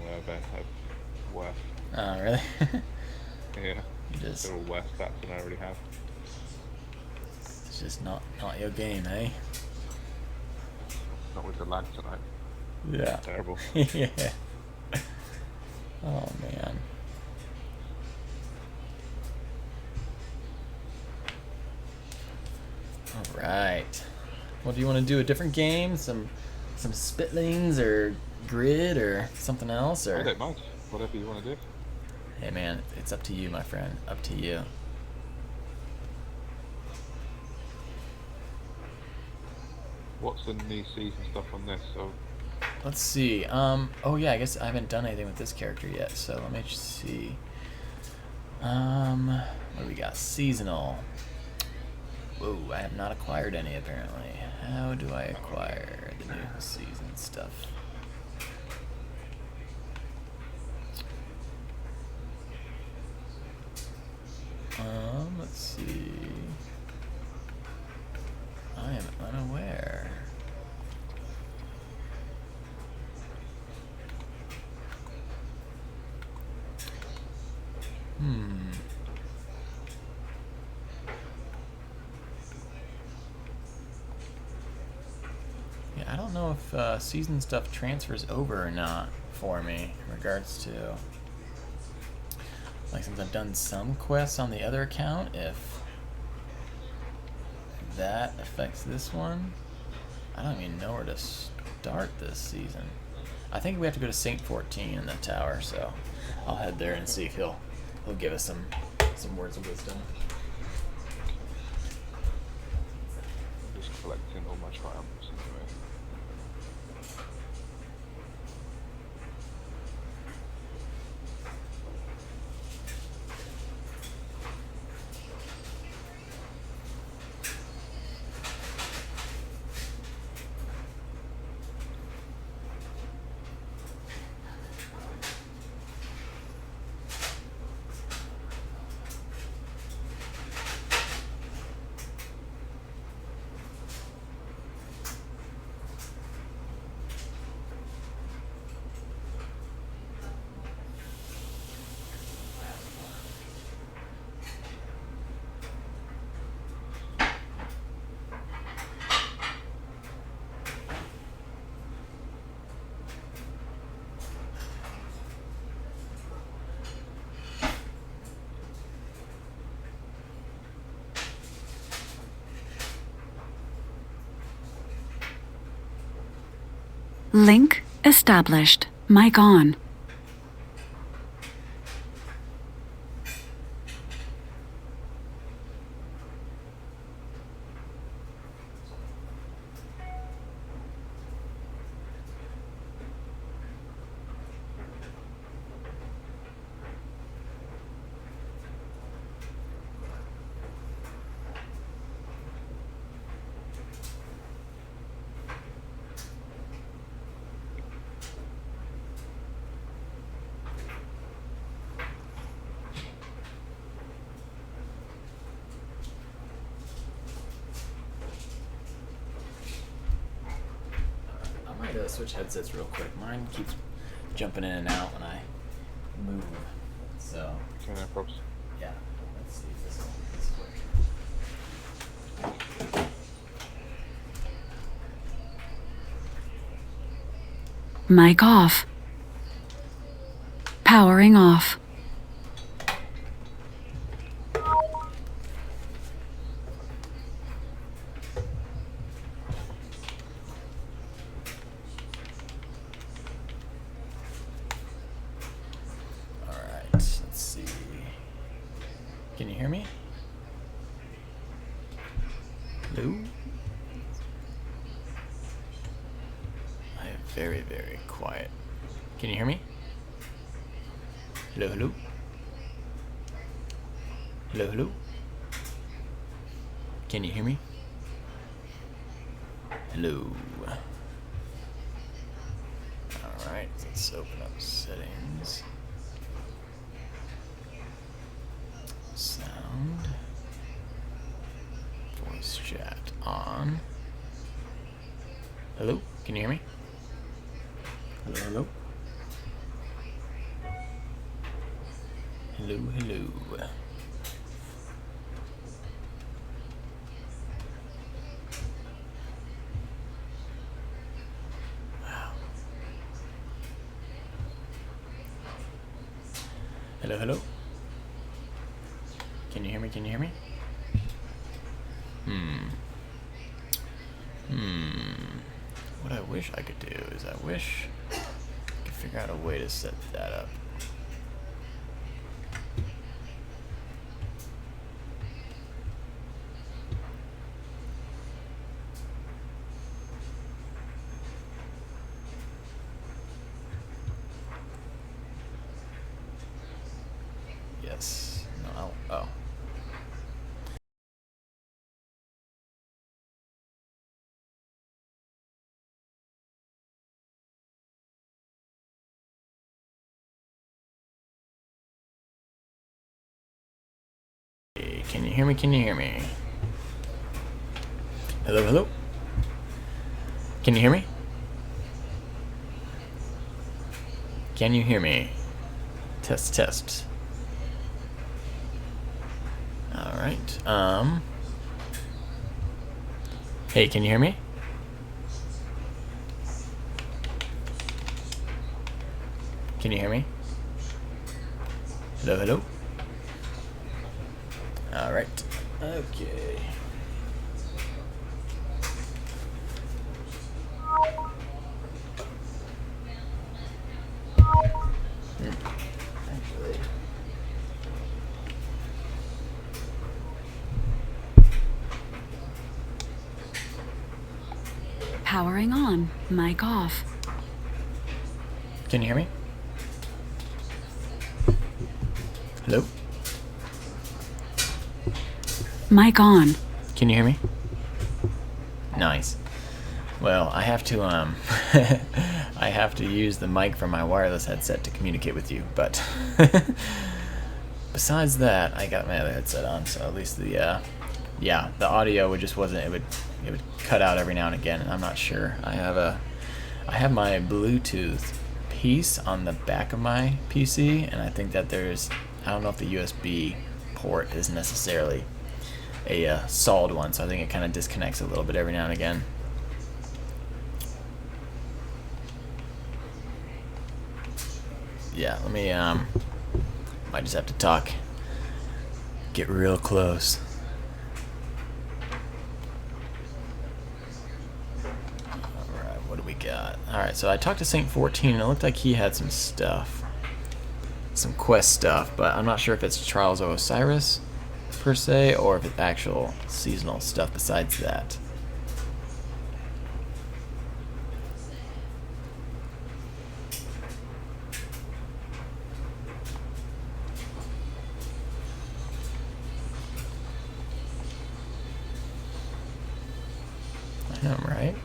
worth. Oh, really? Yeah. You just, They're all worse stats than I already have. it's just not your game, eh? Not with the lag tonight. Yeah. Terrible. Yeah. Oh man. All right. Well, do you want to do a different game? Some spitlings or grid or something else? I Or don't mind. Whatever you want to do. hey man, it's up to you, my friend. Up to you. What's the new season stuff on this? So Let's see. Oh yeah, I guess I haven't done anything with this character yet. So let me just see. What do we got? Seasonal. Whoa, I have not acquired any apparently. How do I acquire the new season stuff? Let's see. I am unaware. Yeah, I don't know if season stuff transfers over or not for me in regards to, like, since I've done some quests on the other account, if that affects this one. I don't even know where to start this season. I think we have to go to Saint 14 in the tower, so I'll head there and see if he'll give us some words of wisdom. collecting all my triumphs anyway. Link established. Mic on. I might switch headsets real quick. Mine keeps jumping in and out when I move. So, Okay, no problems. yeah. Let's see if this will be quick. Mic off. Powering off. Alright, let's see. Can you hear me? Hello? I am very, very quiet. Can you hear me? Hello, hello? Hello, hello? Can you hear me? Hello? Alright, let's open up settings. Sound. Voice chat on. Hello? Can you hear me? Hello, hello? Hello, hello. Wow. Hello, hello? Can you hear me? Can you hear me? What I wish I could do is I wish I could figure out a way to set that up. Yes. No. Oh. Can you hear me? Can you hear me? Hello, hello? Can you hear me? Can you hear me? Test, test. Alright, hey, can you hear me? Can you hear me? Hello, hello? Alright, okay. Actually, Powering on. Mic off. Can you hear me? Hello? Mic on. Can you hear me? Nice. Well, I have to I have to use the mic from my wireless headset to communicate with you, but besides that, I got my other headset on, so at least the the audio would just wasn't it would cut out every now and again, and I'm not sure. I have my Bluetooth piece on the back of my PC, and I think that I don't know if the USB port is necessarily a solid one, so I think it kind of disconnects a little bit every now and again. Yeah, let me might just have to talk, get real close. Alright, what do we got? Alright, so I talked to Saint 14 and it looked like he had some stuff, some quest stuff, but I'm not sure if it's Trials of Osiris per se, or if it's actual seasonal stuff besides that. I know, right?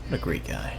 What a great guy.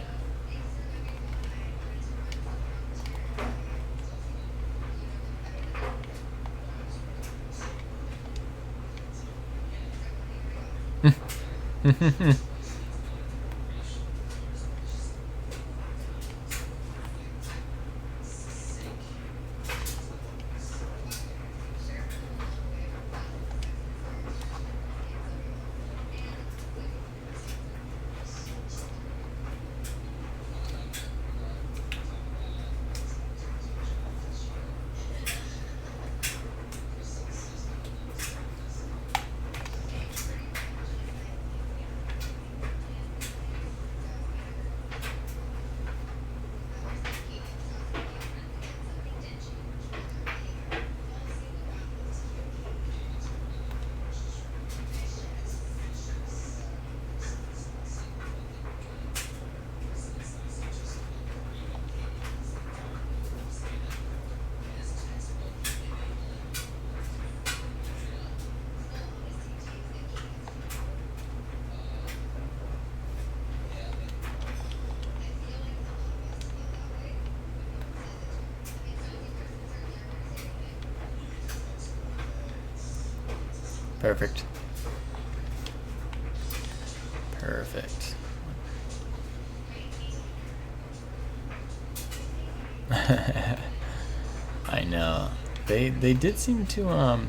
Perfect. Perfect. I know. They did seem to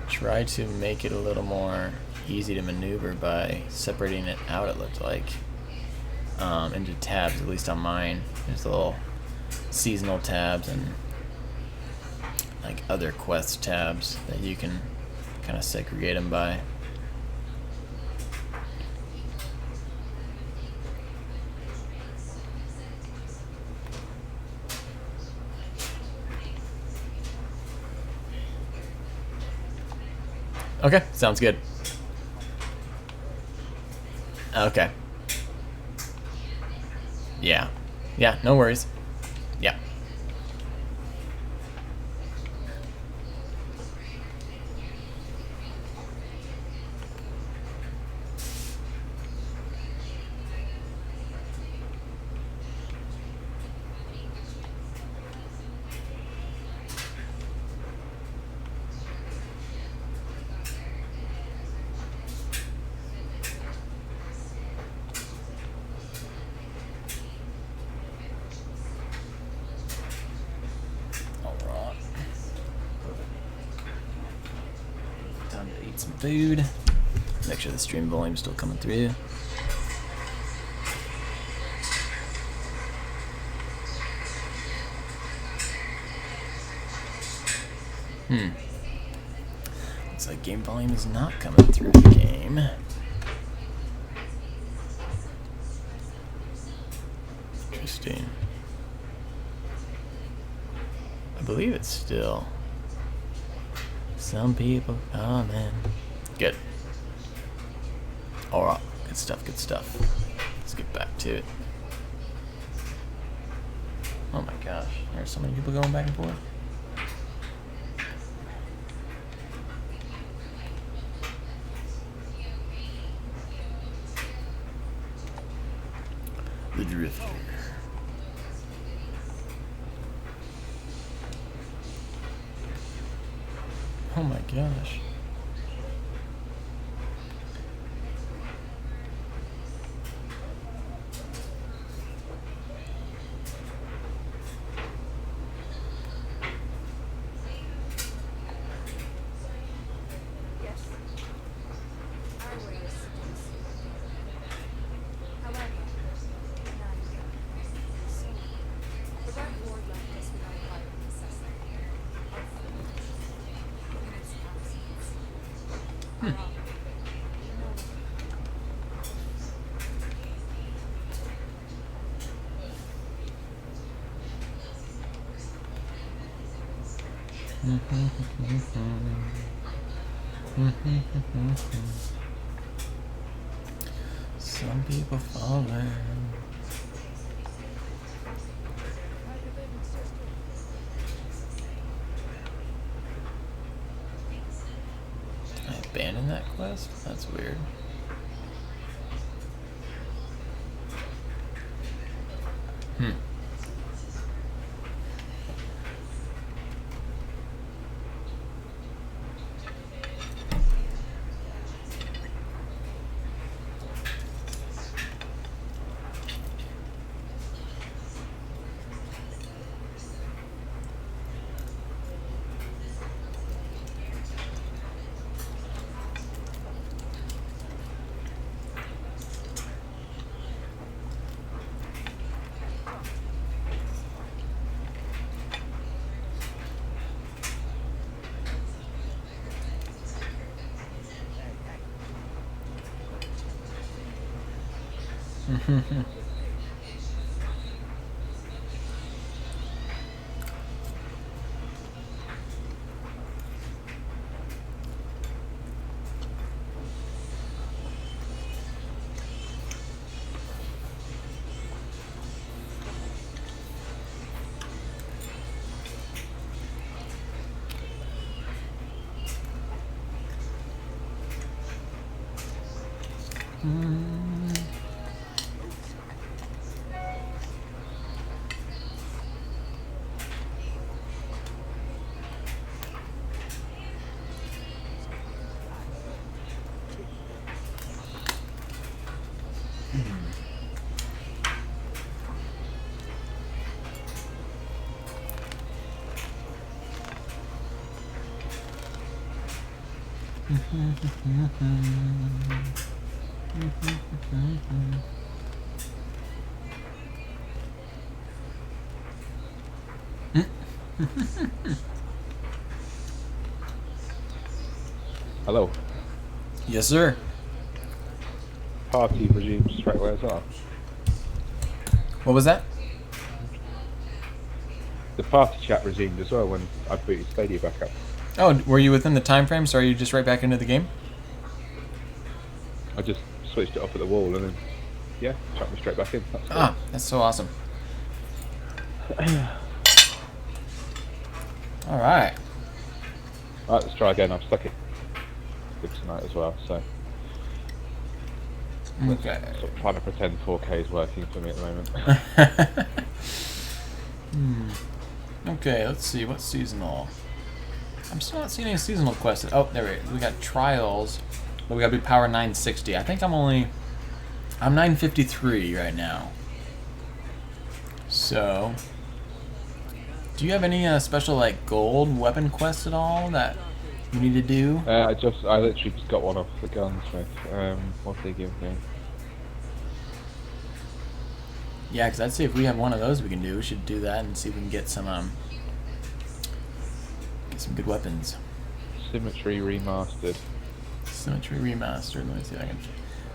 try to make it a little more easy to maneuver by separating it out, it looked like, into tabs, at least on mine. There's little seasonal tabs and like other quest tabs that you can kind of segregate them by. Okay, sounds good. Okay. Yeah. Yeah, no worries. Yeah. Time to eat some food. Make sure the stream volume's still coming through. Looks like game volume is not coming through the game. Interesting. I believe it's still. Some people comment. Good. Alright. Good stuff, good stuff. Let's get back to it. Oh my gosh, there's so many people going back and forth. The Drifter. Oh my gosh. Some people falling. I abandoned that quest? That's weird. Hello. Yes, sir. Party resumes straight away as well. What was that? The party chat resumed as well when I booted Stadia back up. Oh, were you within the time frame? So are you just right back into the game? I just switched it off at the wall and then, yeah, chucked me straight back in. That's Ah, that's so awesome. All right. Alright, let's try again. I've stuck it good tonight as well, so Okay. sort of trying to pretend 4K is working for me at the moment. Okay, let's see. What's seasonal? I'm still not seeing any seasonal quests. Oh, there we got trials, but we gotta be power 960. I think I'm 953 right now. So, do you have any special like gold weapon quests at all that you need to do? I literally just got one off the gunsmith. What did they give me? Yeah, because I'd say if we have one of those we can do, we should do that and see if we can get some good weapons. Symmetry remastered. Symmetry remastered. Let me see if I can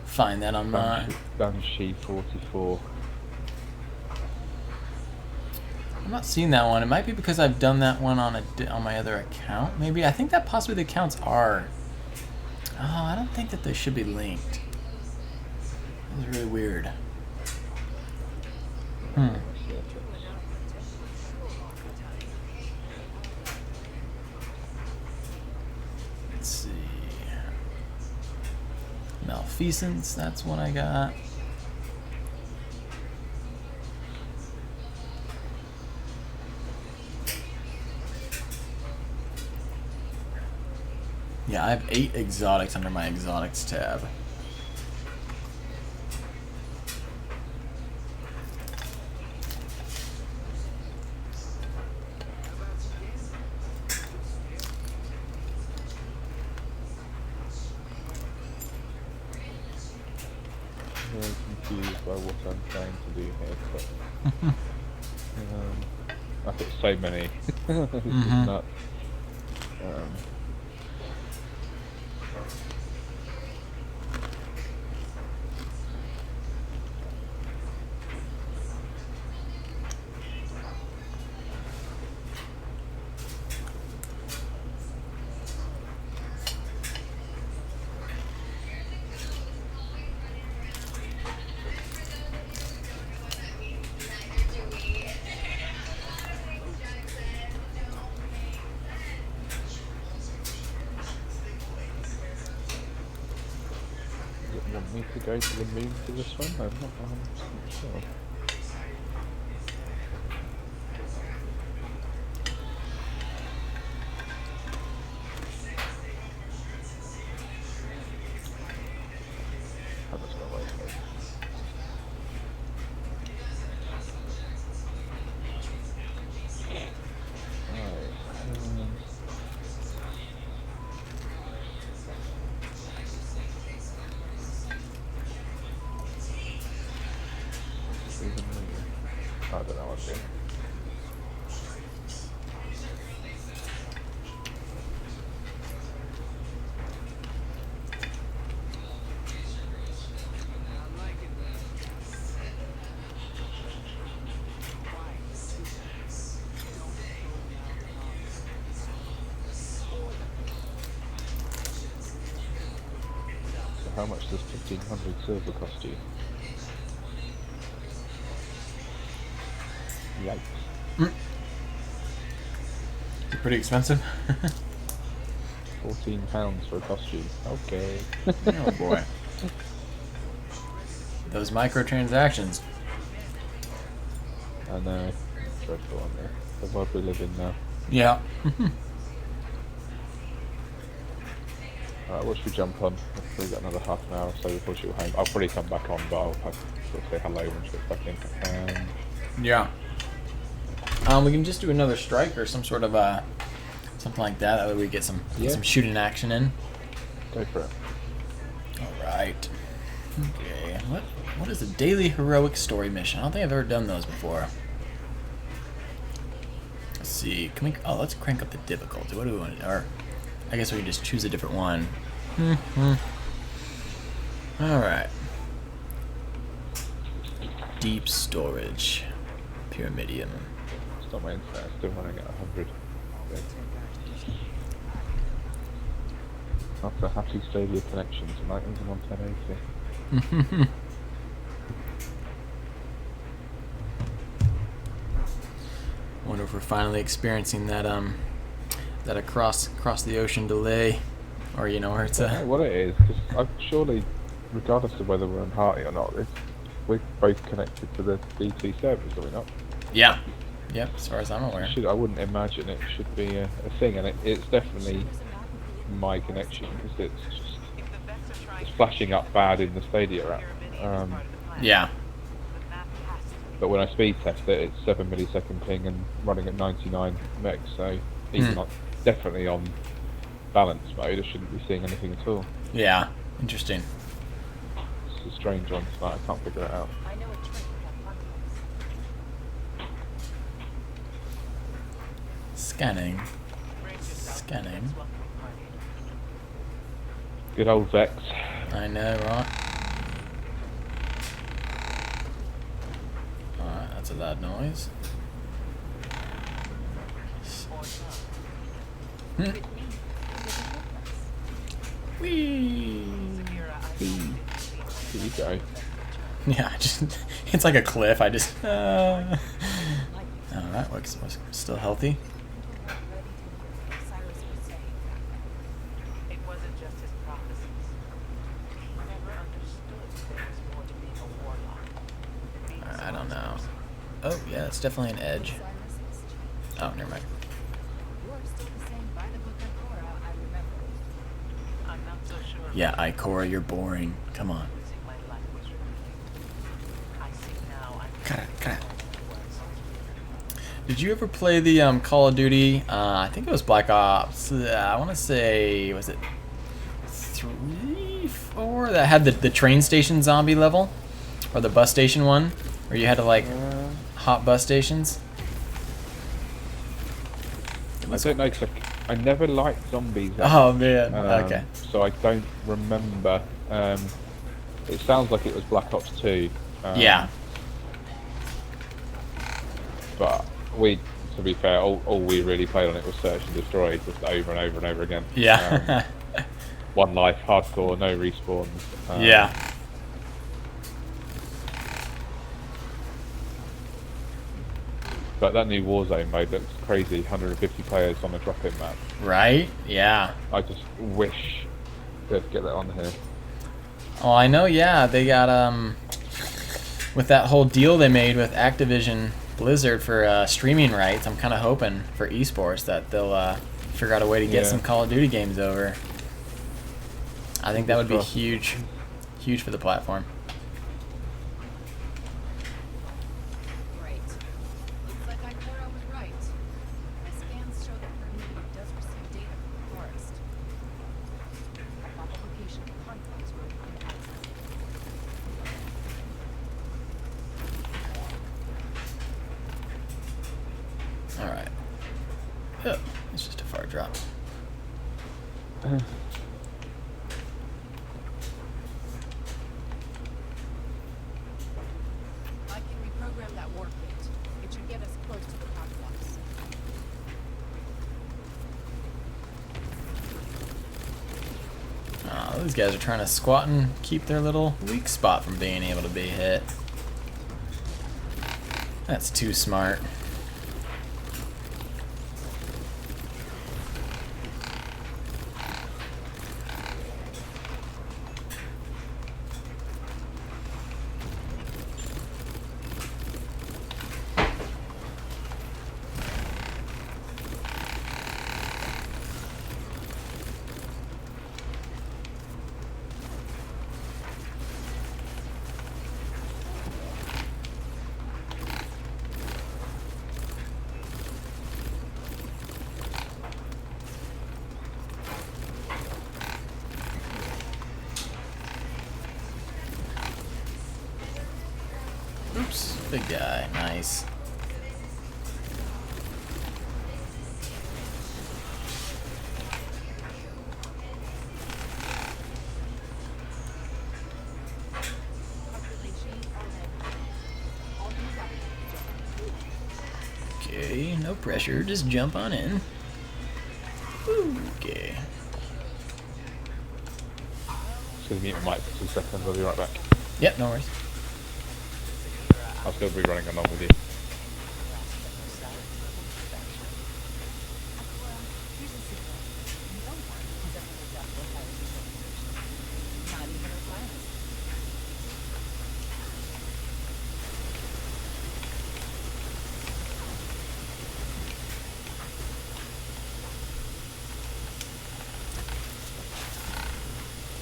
find that on my. Banshee 44. I'm not seeing that one. It might be because I've done that one on my other account. Maybe I think that possibly the accounts are. Oh, I don't think that they should be linked. That's really weird. Let's see. Malfeasance, that's one I got. Yeah, I have 8 exotics under my exotics tab. Very confused by what I'm trying to do here, but I've got so many. It's just nuts. Does it want me to go to the moon for this one? I'm not 100% sure. Oh, that's not right. I don't know what's in. So how much does 1500 silver cost you? Yikes. Pretty expensive. £14 for a costume. Okay. Oh boy. Those microtransactions. I know. It's dreadful on there. The world we live in now. Yeah. Alright, what should we jump on? We've probably got another half an hour or so before she'll home. I'll probably come back on, but I'll sort of say hello when she gets back in. Yeah. We can just do another strike or some sort of something like that. That way we get some shooting action in. Go for it. All right. Okay. What is a daily heroic story mission? I don't think I've ever done those before. Let's see. Can we? Oh, let's crank up the difficulty. What do we want? Or I guess we can just choose a different one. All right. Deep storage. Pyramidium. Stop my internet. I still want to get 100. After a happy Stadia connection tonight, even on 1080. Wonder if we're finally experiencing that that across the ocean delay, or where it's I don't know what it is, because surely, regardless of whether we're on Hearty or not, we're both connected to the BT servers, are we not? Yeah. Yep. As far as I'm aware. I wouldn't imagine it should be a thing, and it's definitely my connection because it's flashing up bad in the Stadia app. Yeah. But when I speed test it, it's 7 millisecond ping and running at 99 megs, so even definitely on balance mode, I shouldn't be seeing anything at all. Yeah. Interesting. It's a strange one tonight, I can't figure it out. Scanning. Good old Vex. I know, right? Alright, that's a loud noise. Whee! Here you go. Yeah, just it's like a cliff. I just. Oh, that looks still healthy. Cyrus was saying that it wasn't just his prophecies. I never understood there was more to being a warlock than being I don't someone's know. person. Oh yeah, it's definitely an edge. Oh, never mind. You are still the same by the book of Korra I remember. I'm not so sure. Yeah, Ikora, you're boring. Come on. Losing my language repeatedly. I see now I'm Cut. Did you ever play the Call of Duty? I think it was Black Ops. I want to say, was it 3, 4? That had the train station zombie level, or the bus station one, where you had to like hop bus stations. I don't know, 'cause I never liked zombies. Oh man. Okay. So I don't remember. It sounds like it was Black Ops 2. Yeah. But to be fair, all we really played on it was Search and Destroy, just over and over and over again. Yeah. One life, hardcore, no respawns. Yeah. But that new Warzone mode looks crazy. 150 players on a drop-in map. Right. Yeah. I just wish they'd get that on here. Oh, I know. Yeah, they got with that whole deal they made with Activision Blizzard for streaming rights. I'm kind of hoping for esports that they'll figure out a way to get Yeah. some Call of Duty games over. I think that would be Fingers crossed. huge for the platform. Great. Looks like Ikora was right. My scans show that Pernidia does receive data from the forest. A location of conflicts were unaccessed. All right. Oh, it's just a far drop. I can reprogram that warp gate. It should get us close to the power box. Oh, these guys are trying to squat and keep their little weak spot from being able to be hit. That's too smart. Oops, big guy, nice. Okay, no pressure, just jump on in. Okay. Just gonna mute my mic for 2 seconds. I'll be right back. Yep, no worries. I'll still be running along with you. Not even a glance.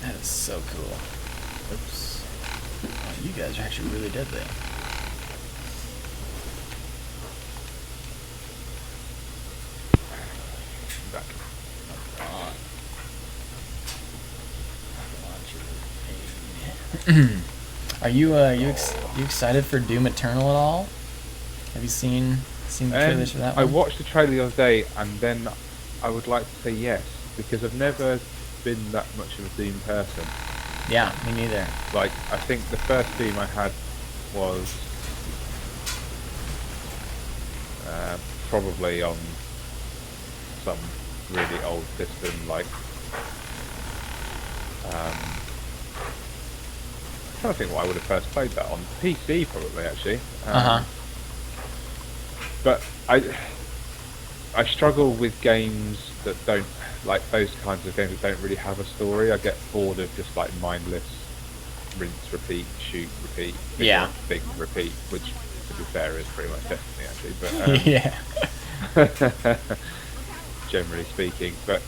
That is so cool. Oops. Oh, you guys are actually really deadly. Back. Are you you excited for Doom Eternal at all? Have you seen the trailers for that I one? watched the trailer the other day, and then I would like to say yes, because I've never been that much of a Doom person. Yeah, me neither. Like, I think the first Doom I had was probably on some really old system, like trying to think what I would have first played that on. PC probably, actually. Uh-huh. But I struggle with games that don't, like those kinds of games that don't really have a story. I get bored of just like mindless rinse, repeat, shoot, repeat, Yeah. thing, repeat, which to be fair is pretty much Destiny actually, but Yeah. generally speaking. But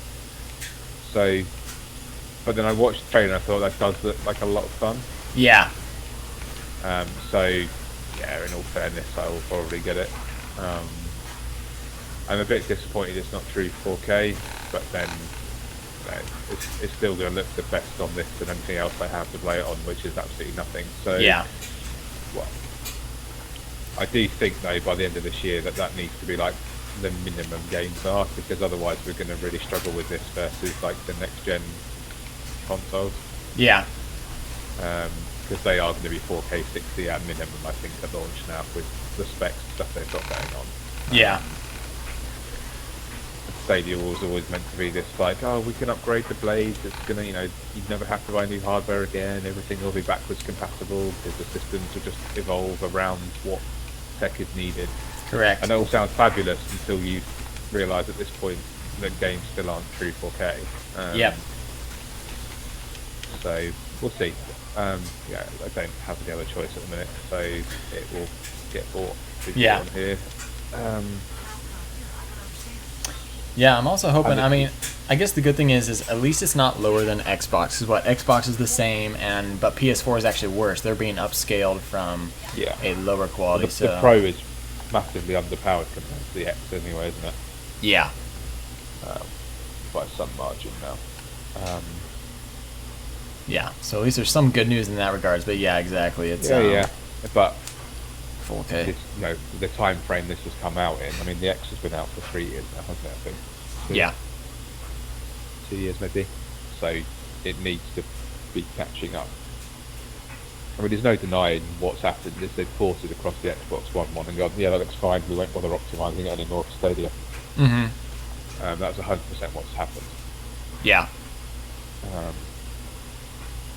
then I watched the trailer and I thought that does look like a lot of fun. Yeah. So yeah, in all fairness, I will probably get it. I'm a bit disappointed it's not true 4K, but then it's still going to look the best on this than anything else I have to play it on, which is absolutely nothing. So Yeah. well, I do think though by the end of this year that needs to be like the minimum games are, because otherwise we're going to really struggle with this versus like the next gen consoles, Yeah. because they are going to be 4K 60 at minimum, I think, at launch now with the specs and stuff they've got going on. Yeah. Stadia was always meant to be this like, oh, we can upgrade the blades, it's gonna, you'd never have to buy new hardware again, everything will be backwards compatible because the systems will just evolve around what tech is needed. Correct. And it all sounds fabulous until you realise at this point that games still aren't true 4K. Yep. So we'll see. Yeah, I don't have any other choice at the minute, so it will get bought. Yeah. On here. Yeah, I'm also hoping. I mean, I guess the good thing is at least it's not lower than Xbox. Because what Xbox is the same, but PS4 is actually worse. They're being upscaled from Yeah. a lower quality. The Pro is massively underpowered compared to the X anyway, isn't it? Yeah. By some margin now. Yeah. So at least there's some good news in that regards. But yeah, exactly. It's Yeah. But 4K. it's, the time frame this has come out in. I mean, the X has been out for 3 years now, hasn't it? I think. Yeah. 2 years maybe. So it needs to be catching up. I mean, there's no denying what's happened. Is they've ported across the Xbox One and gone, yeah, that looks fine. We won't bother optimising it anymore for Stadia. Mm-hmm. That's 100% what's happened. Yeah.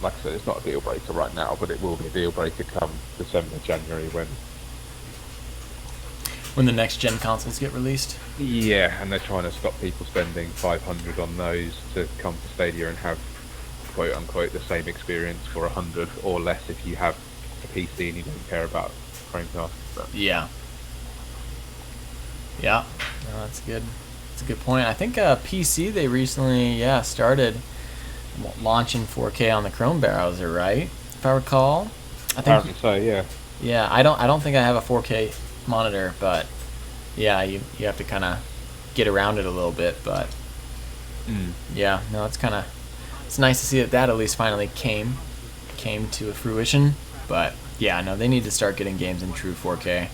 Like I said, it's not a deal breaker right now, but it will be a deal breaker come December, January When the next gen consoles get released. Yeah, and they're trying to stop people spending 500 on those to come to Stadia and have quote unquote the same experience for 100 or less if you have a PC and you don't care about Chromecast. But Yeah. Yeah. No, that's good. That's a good point. I think PC they recently started launching 4K on the Chrome browser, right? If I recall. I apparently think. so, yeah. Yeah, I don't think I have a 4K monitor, but yeah, you have to kind of get around it a little bit, but yeah, no, it's nice to see that at least finally came to fruition. But yeah, no, they need to start getting games in true 4K.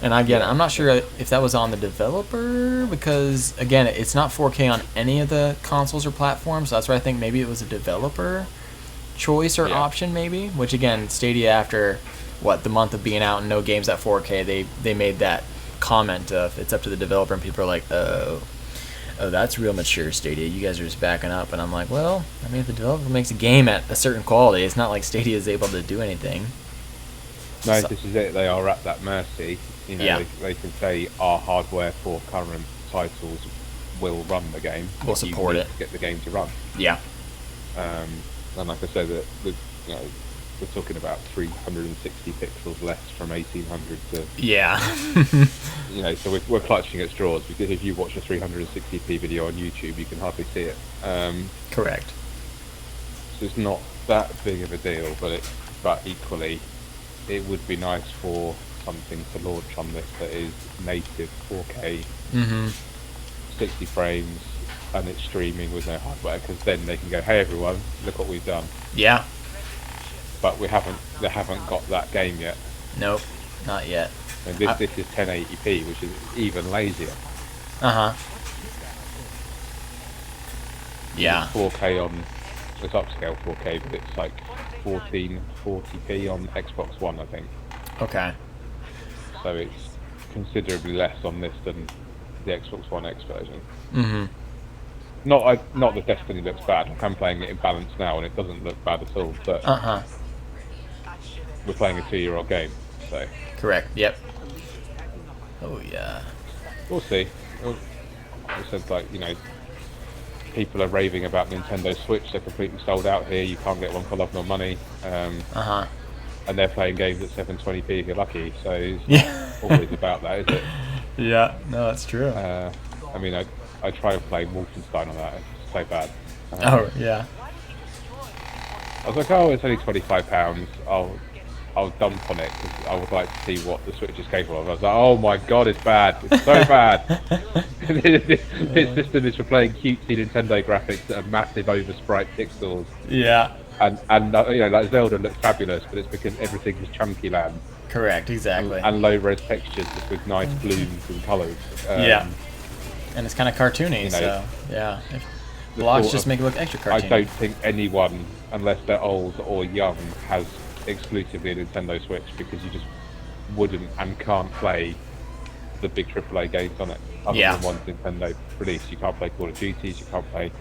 And again, I'm not sure if that was on the developer, because again, it's not 4K on any of the consoles or platforms, so that's why I think maybe it was a developer choice or option maybe, which again, Stadia after the month of being out and no games at 4K, they made that comment of it's up to the developer, and people are like, oh, that's real mature, Stadia, you guys are just backing up. And I'm like, well, I mean, if the developer makes a game at a certain quality, it's not like Stadia is able to do anything. No, So- this is it. They are at that mercy. Yeah. They can say our hardware for current titles will run the game. We'll but you support need it. to get the game to run. Yeah. And like I said, we're talking about 360 pixels less from 1800 to Yeah. so we're clutching at straws, because if you watch a 360p video on YouTube, you can hardly see it. Correct. So it's not that big of a deal, but equally, it would be nice for something to launch on this that is native 4K, 60 frames, and it's streaming with no hardware, because then they can go, hey everyone, look what we've done. Yeah. But they haven't got that game yet. Nope. Not yet. And this is 1080p, which is even lazier. Uh-huh. Yeah. It's 4K on, it's upscale 4K, but it's like 1440p on Xbox One, I think. Okay. So it's considerably less on this than the Xbox One X version. Mm-hmm. Not that Destiny looks bad. Like, I'm playing it in balance now, and it doesn't look bad at all. But Uh-huh. we're playing a 2-year-old game. So Correct. Yep. Oh yeah. we'll see. It says like, you know, people are raving about Nintendo Switch. They're completely sold out here. You can't get one for love nor money. Uh huh. And they're playing games at 720p if you're lucky. So it's Yeah. not always about that, is it? Yeah. No, that's true. I mean, I tried playing Wolfenstein on that. It's so bad. Oh yeah. I was like, oh, it's only £25. I'll dump on it because I would like to see what the Switch is capable of. I was like, oh my god, it's bad. It's so bad. This system is for playing cutesy Nintendo graphics that are massive oversprite pixels. Yeah. And you know, like Zelda looks fabulous, but it's because everything is chunky land Correct. Exactly. and low res textures just with nice blues and colours. Yeah. And it's kind of cartoony, you know, so yeah. the Blocks thought just of- make it look extra I cartoony. don't think anyone, unless they're old or young, has exclusively a Nintendo Switch because you just wouldn't and can't play the big AAA games on it. Other Yeah. than ones Nintendo released, you can't play Call of Duties, you can't play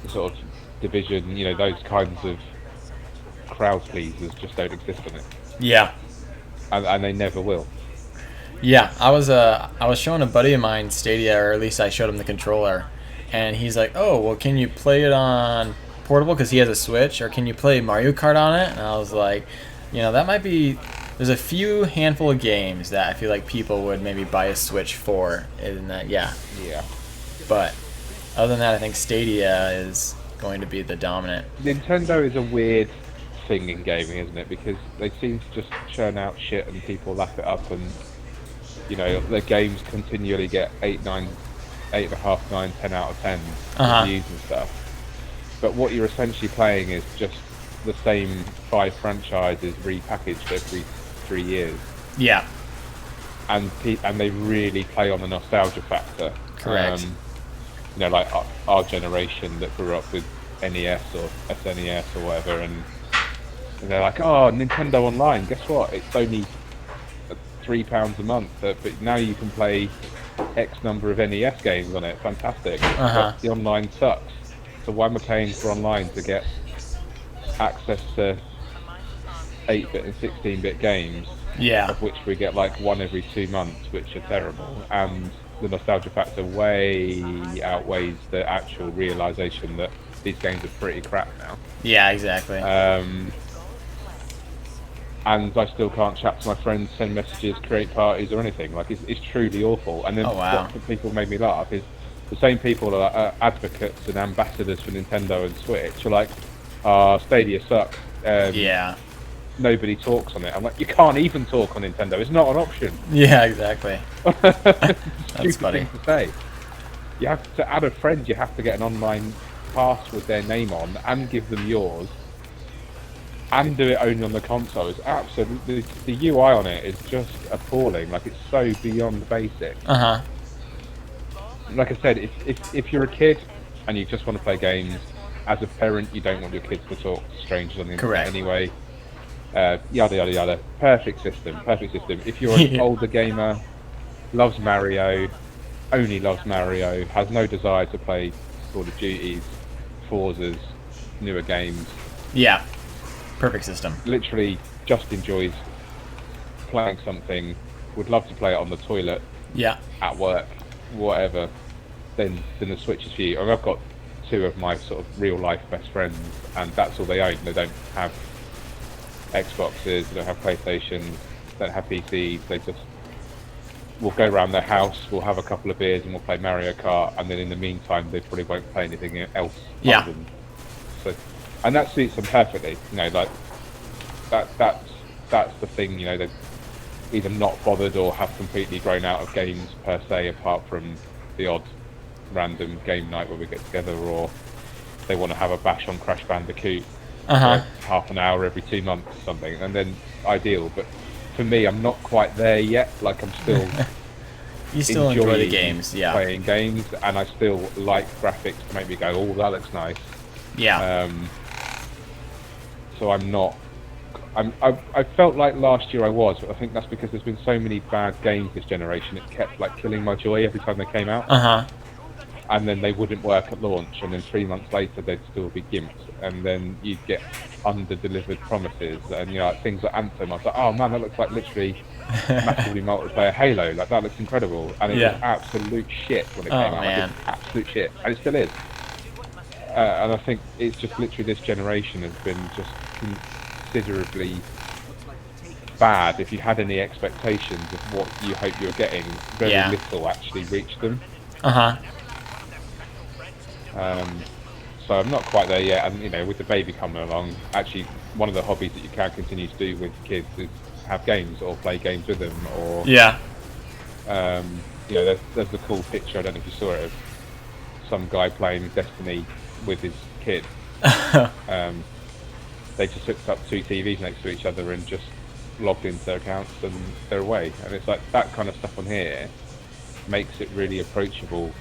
the sort of Division, you know, those kinds of crowd pleasers just don't exist on it, Yeah. and they never will. Yeah, I was showing a buddy of mine Stadia, or at least I showed him the controller, and he's like, "Oh, well, can you play it on portable because he has a Switch, or can you play Mario Kart on it?" And I was like, you know, that might be. There's a few handful of games that I feel like people would maybe buy a Switch for, and that yeah. But other than that, I think Stadia is going to be the dominant. Nintendo is a weird thing in gaming, isn't it? Because they seem to just churn out shit and people lap it up, and you know, their games continually get 8.5, 9, 10 out of 10 reviews and stuff. But what you're essentially playing is just the same 5 franchises repackaged every 3 years, Yeah. and they really play on the nostalgia factor. Correct. You know, like our generation that grew up with NES or SNES or whatever, and they're like, oh, Nintendo Online, guess what? It's only £3 a month, but now you can play X number of NES games on it. Fantastic. But the online sucks. So why am I paying for online to get access to 8-bit and 16-bit games, Yeah. of which we get like one every 2 months, which are terrible, and the nostalgia factor way outweighs the actual realization that these games are pretty crap now. Yeah. Exactly. And I still can't chat to my friends, send messages, create parties or anything. Like, it's truly awful. And then Oh, wow. what people made me laugh is the same people that are advocates and ambassadors for Nintendo and Switch are like, Stadia sucks. Yeah. Nobody talks on it. I'm like, you can't even talk on Nintendo. It's not an option. Yeah. Exactly. Stupid funny. thing to say. You have to add a friend. You have to get an online pass with their name on and give them yours, and do it only on the console. It's absolutely, the UI on it is just appalling. Like, it's so beyond basic. Like I said, if you're a kid and you just want to play games, as a parent you don't want your kids to talk to strangers on the internet Correct. anyway. Yada yada yada. Perfect system. If you're an older gamer, loves Mario, only loves Mario, has no desire to play Call of Duties, Forzas, newer games, Yeah. Perfect system. literally just enjoys playing something, would love to play it on the toilet, Yeah. at work, whatever, then the Switch is for you. I mean, I've got 2 of my sort of real life best friends, and that's all they own. They don't have Xboxes, they don't have PlayStations, they don't have PCs. They just will go around their house, we'll have a couple of beers and we'll play Mario Kart, and then in the meantime they probably won't play anything else. Yeah. other than- So, and that suits them perfectly. You know, like that's the thing. You know, they're either not bothered or have completely grown out of games per se, apart from the odd random game night where we get together, or they want to have a bash on Crash Bandicoot for half an hour every 2 months or something, and then ideal. But for me, I'm not quite there yet. Like, I'm still You still enjoy the enjoying games. Yeah. playing games, and I still like graphics to make me go, oh, that looks nice. Yeah. So I'm not. I felt like last year I was, but I think that's because there's been so many bad games this generation. It kept like killing my joy every time they came out. and then they wouldn't work at launch, and then 3 months later they'd still be gimped, and then you'd get under-delivered promises, and you know, like things like Anthem. I was like, oh man, that looks like literally massively multiplayer Halo. Like that looks incredible, and it was absolute shit when it came out. Man. Like, it's absolute shit, and it still is. And I think it's just literally this generation has been just considerably bad. If you had any expectations of what you hope you're getting, very little actually reached them. So I'm not quite there yet, and you know, with the baby coming along, actually one of the hobbies that you can continue to do with kids is have games or play games with them, or you know, there's the cool picture, I don't know if you saw it, of some guy playing Destiny with his kid. They just hooked up 2 TVs next to each other and just logged into their accounts and they're away, and it's like that kind of stuff on here makes it really approachable.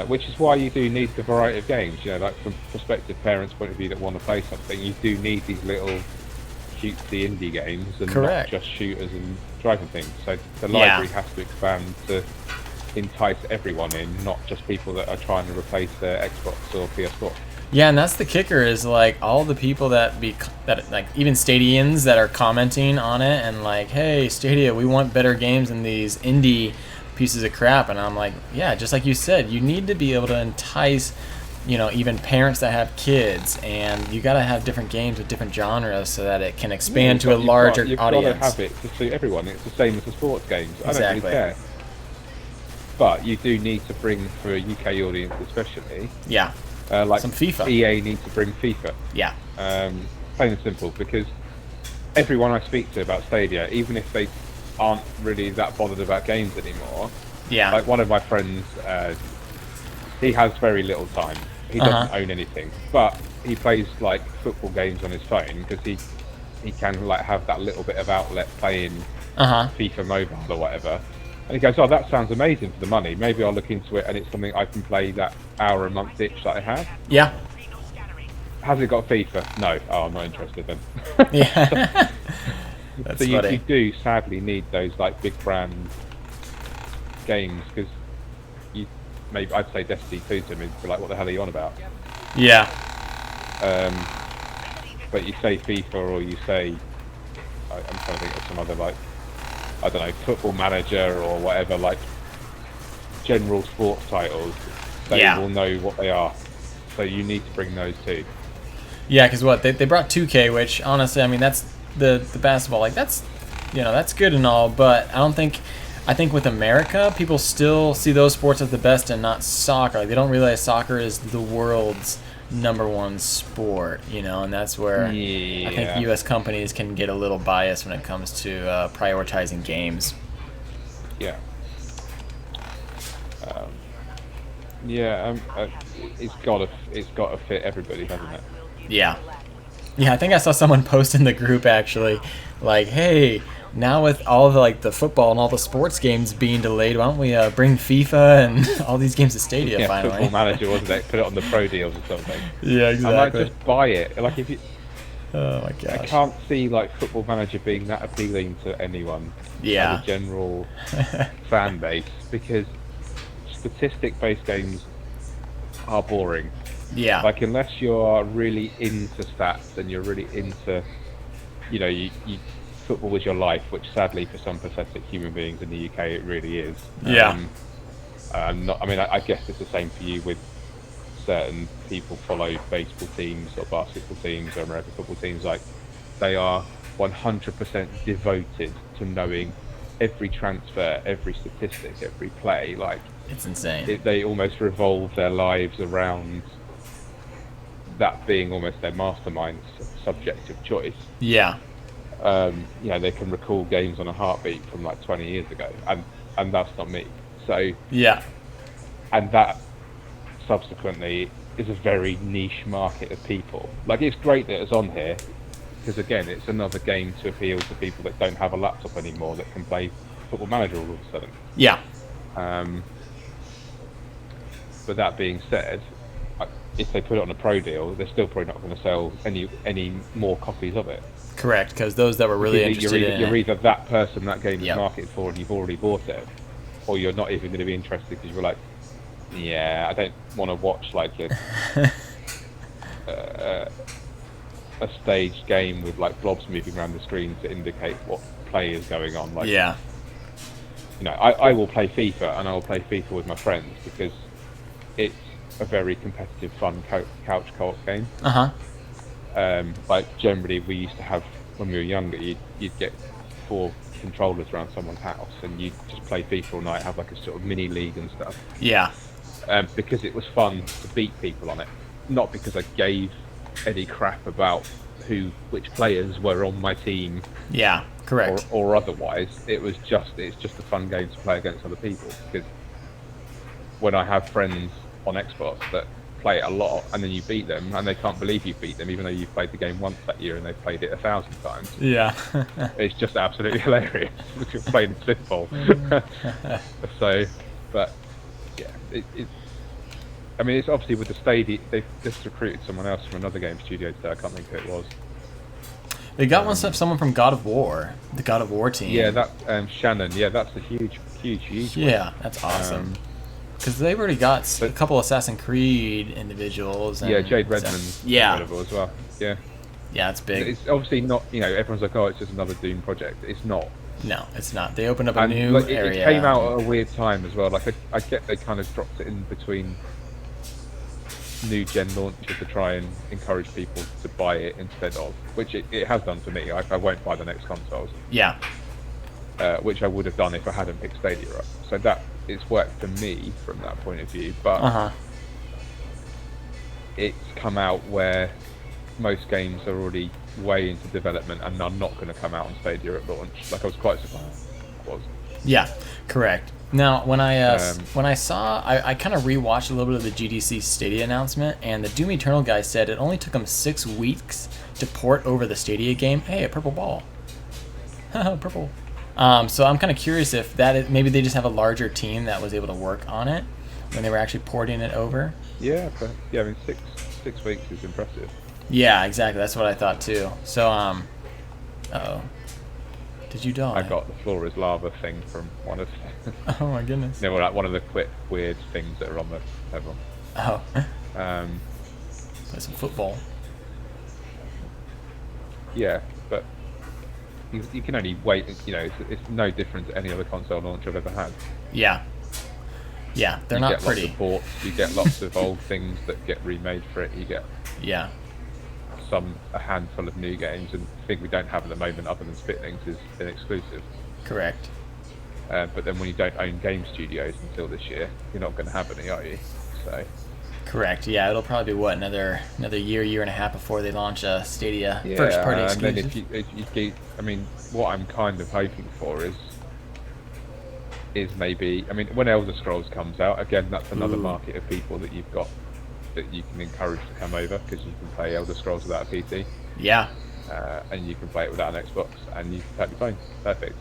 Which is why you do need the variety of games, you know, like from prospective parents' point of view that want to play something, you do need these little cutesy indie games and not just shooters and driving things. So the library has to expand to entice everyone in, not just people that are trying to replace their Xbox or PS4. Yeah, and that's the kicker, is like all the people that like even Stadians that are commenting on it and like, hey, Stadia, we want better games than these indie pieces of crap. And I'm like, yeah, just like you said, you need to be able to entice, you know, even parents that have kids, and you got to have different games with different genres so that it can expand to a larger audience. You've got to have it to suit everyone. It's the same as the sports games. I don't really care. But you do need to bring, for a UK audience especially, like some FIFA. EA needs to bring FIFA. Plain and simple, because everyone I speak to about Stadia, even if they aren't really that bothered about games anymore, like one of my friends, he has very little time. He doesn't own anything, but he plays like football games on his phone because he can like have that little bit of outlet playing FIFA Mobile or whatever. And he goes, oh, that sounds amazing for the money. Maybe I'll look into it, and it's something I can play that hour a month itch that I have. Has it got FIFA? No. Oh, I'm not interested then. So you do sadly need those like big brand games, because you maybe I'd say Destiny 2 to me, like, what the hell are you on about? But you say FIFA, or you say, I'm trying to think of some other, like, I don't know, Football Manager or whatever, like general sports titles, they will know what they are. So you need to bring those too. Yeah, because what, they brought 2K, which honestly, I mean, that's the basketball, like, that's, you know, that's good and all, but I think with America, people still see those sports as the best and not soccer. Like, they don't realize soccer is the world's #1 sport, you know, and that's where I think U.S. companies can get a little biased when it comes to prioritizing games. It's got to fit everybody, hasn't it? Yeah, I think I saw someone post in the group actually, like, hey, now with all of the football and all the sports games being delayed, why don't we bring FIFA and all these games to Stadia finally? Football Manager, wasn't it? Put it on the pro deals or something. Yeah, exactly. I might just buy it. Like, if you, oh my gosh, I can't see like Football Manager being that appealing to anyone. As a general fan base, because statistic-based games are boring. Like, unless you're really into stats and you're really into, you know, you football is your life, which sadly for some pathetic human beings in the UK it really is. I guess it's the same for you with certain people follow baseball teams or basketball teams or American football teams. Like, they are 100% devoted to knowing every transfer, every statistic, every play. Like, it's insane. They almost revolve their lives around that being almost their mastermind's subject of choice. You know, they can recall games on a heartbeat from like 20 years ago, and that's not me. So and that subsequently is a very niche market of people. Like, it's great that it's on here, because again, it's another game to appeal to people that don't have a laptop anymore that can play Football Manager all of a sudden. But that being said, if they put it on a pro deal, they're still probably not going to sell any more copies of it. Correct, because those that were really interested in you're either that person that game is marketed for and you've already bought it, or you're not even going to be interested because you're like, yeah, I don't want to watch like a staged game with like blobs moving around the screen to indicate what play is going on. Like, Yeah. you know, I will play FIFA, and I will play FIFA with my friends because it's a very competitive, fun couch co-op game. Like generally, we used to have when we were younger, you'd get 4 controllers around someone's house, and you'd just play FIFA all night, have like a sort of mini league and stuff. Yeah. Because it was fun to beat people on it, not because I gave any crap about which players were on my team. Yeah. Correct. Or otherwise. It's just a fun game to play against other people, because when I have friends on Xbox that play it a lot, and then you beat them, and they can't believe you beat them, even though you've played the game once that year and they've played it 1,000 times. Yeah. It's just absolutely hilarious because you're playing football. So, but yeah, I mean, it's obviously with the Stadia, they've just recruited someone else from another game studio today. I can't think who it was. They got someone from God of War, the God of War team. Yeah, that Shannon. Yeah, that's a huge. Yeah, that's awesome. Because they've already got a couple Assassin's Creed individuals. And yeah, Jade Redmond's available as well. Yeah. Yeah, it's big. It's obviously not. You know, everyone's like, oh, it's just another Doom project. It's not. No, it's not. They opened up a new area. It came out at a weird time as well. Like I get they kind of dropped it in between new gen launches to try and encourage people to buy it instead of, which it has done for me. I won't buy the next consoles. Yeah. Which I would have done if I hadn't picked Stadia up. So that it's worked for me from that point of view. But it's come out where most games are already way into development and are not going to come out on Stadia at launch. Like I was quite surprised. Yeah, correct. Now, when I saw, I kind of rewatched a little bit of the GDC Stadia announcement, and the Doom Eternal guy said it only took him 6 weeks to port over the Stadia game. Hey, a purple ball. Purple. So I'm kind of curious if maybe they just have a larger team that was able to work on it when they were actually porting it over. Yeah, but I mean, six weeks is impressive. Yeah, exactly. That's what I thought too. So, uh-oh. Did you die? I got the floor is lava thing from one of Oh my goodness. no, like one of the quick weird things that are on the level. Oh. Play some football. Yeah, but you can only wait. You know, it's no different to any other console launch I've ever had. Yeah. Yeah, they're not pretty. You get lots of ports. You get lots of old things that get remade for it. You get a handful of new games, and the thing we don't have at the moment, other than Spitlings, is an exclusive. Correct. But then when you don't own game studios until this year, you're not going to have any, are you? So. Correct. Yeah, it'll probably be another year and a half before they launch a Stadia first party exclusive. And then if you get, I mean, what I'm kind of hoping for is maybe, I mean, when Elder Scrolls comes out, again, that's another market of people that you've got that you can encourage to come over, because you can play Elder Scrolls without a PC. Yeah. And you can play it without an Xbox, and you can tap your phone. Perfect.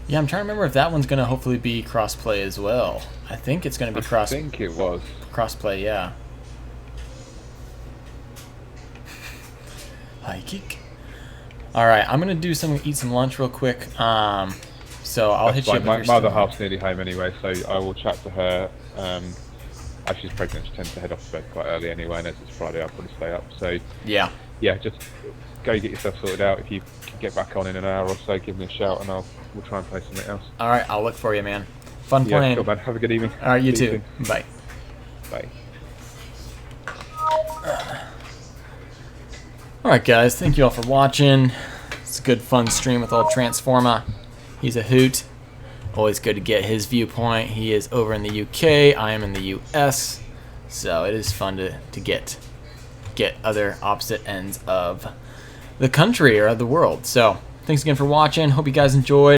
Yeah, I'm trying to remember if that one's going to hopefully be cross-play as well. I think it's going to be I think it was. Cross-play, yeah. High kick. Alright, I'm going to eat some lunch real quick. So I'll hit you up. My other half's nearly home anyway, so I will chat to her. As she's pregnant, she tends to head off to bed quite early anyway, and as it's Friday, I'll probably stay up. So yeah, just go get yourself sorted out. If you can get back on in an hour or so, give me a shout, and we'll try and play something else. All right, I'll look for you, man. Fun playing. Cool, man. Have a good evening. All right, you too. Bye. Bye. All right, guys. Thank you all for watching. It's a good, fun stream with old Transforma. He's a hoot. Always good to get his viewpoint. He is over in the UK. I am in the US. So it is fun to get other opposite ends of the country or of the world. So thanks again for watching. Hope you guys enjoyed.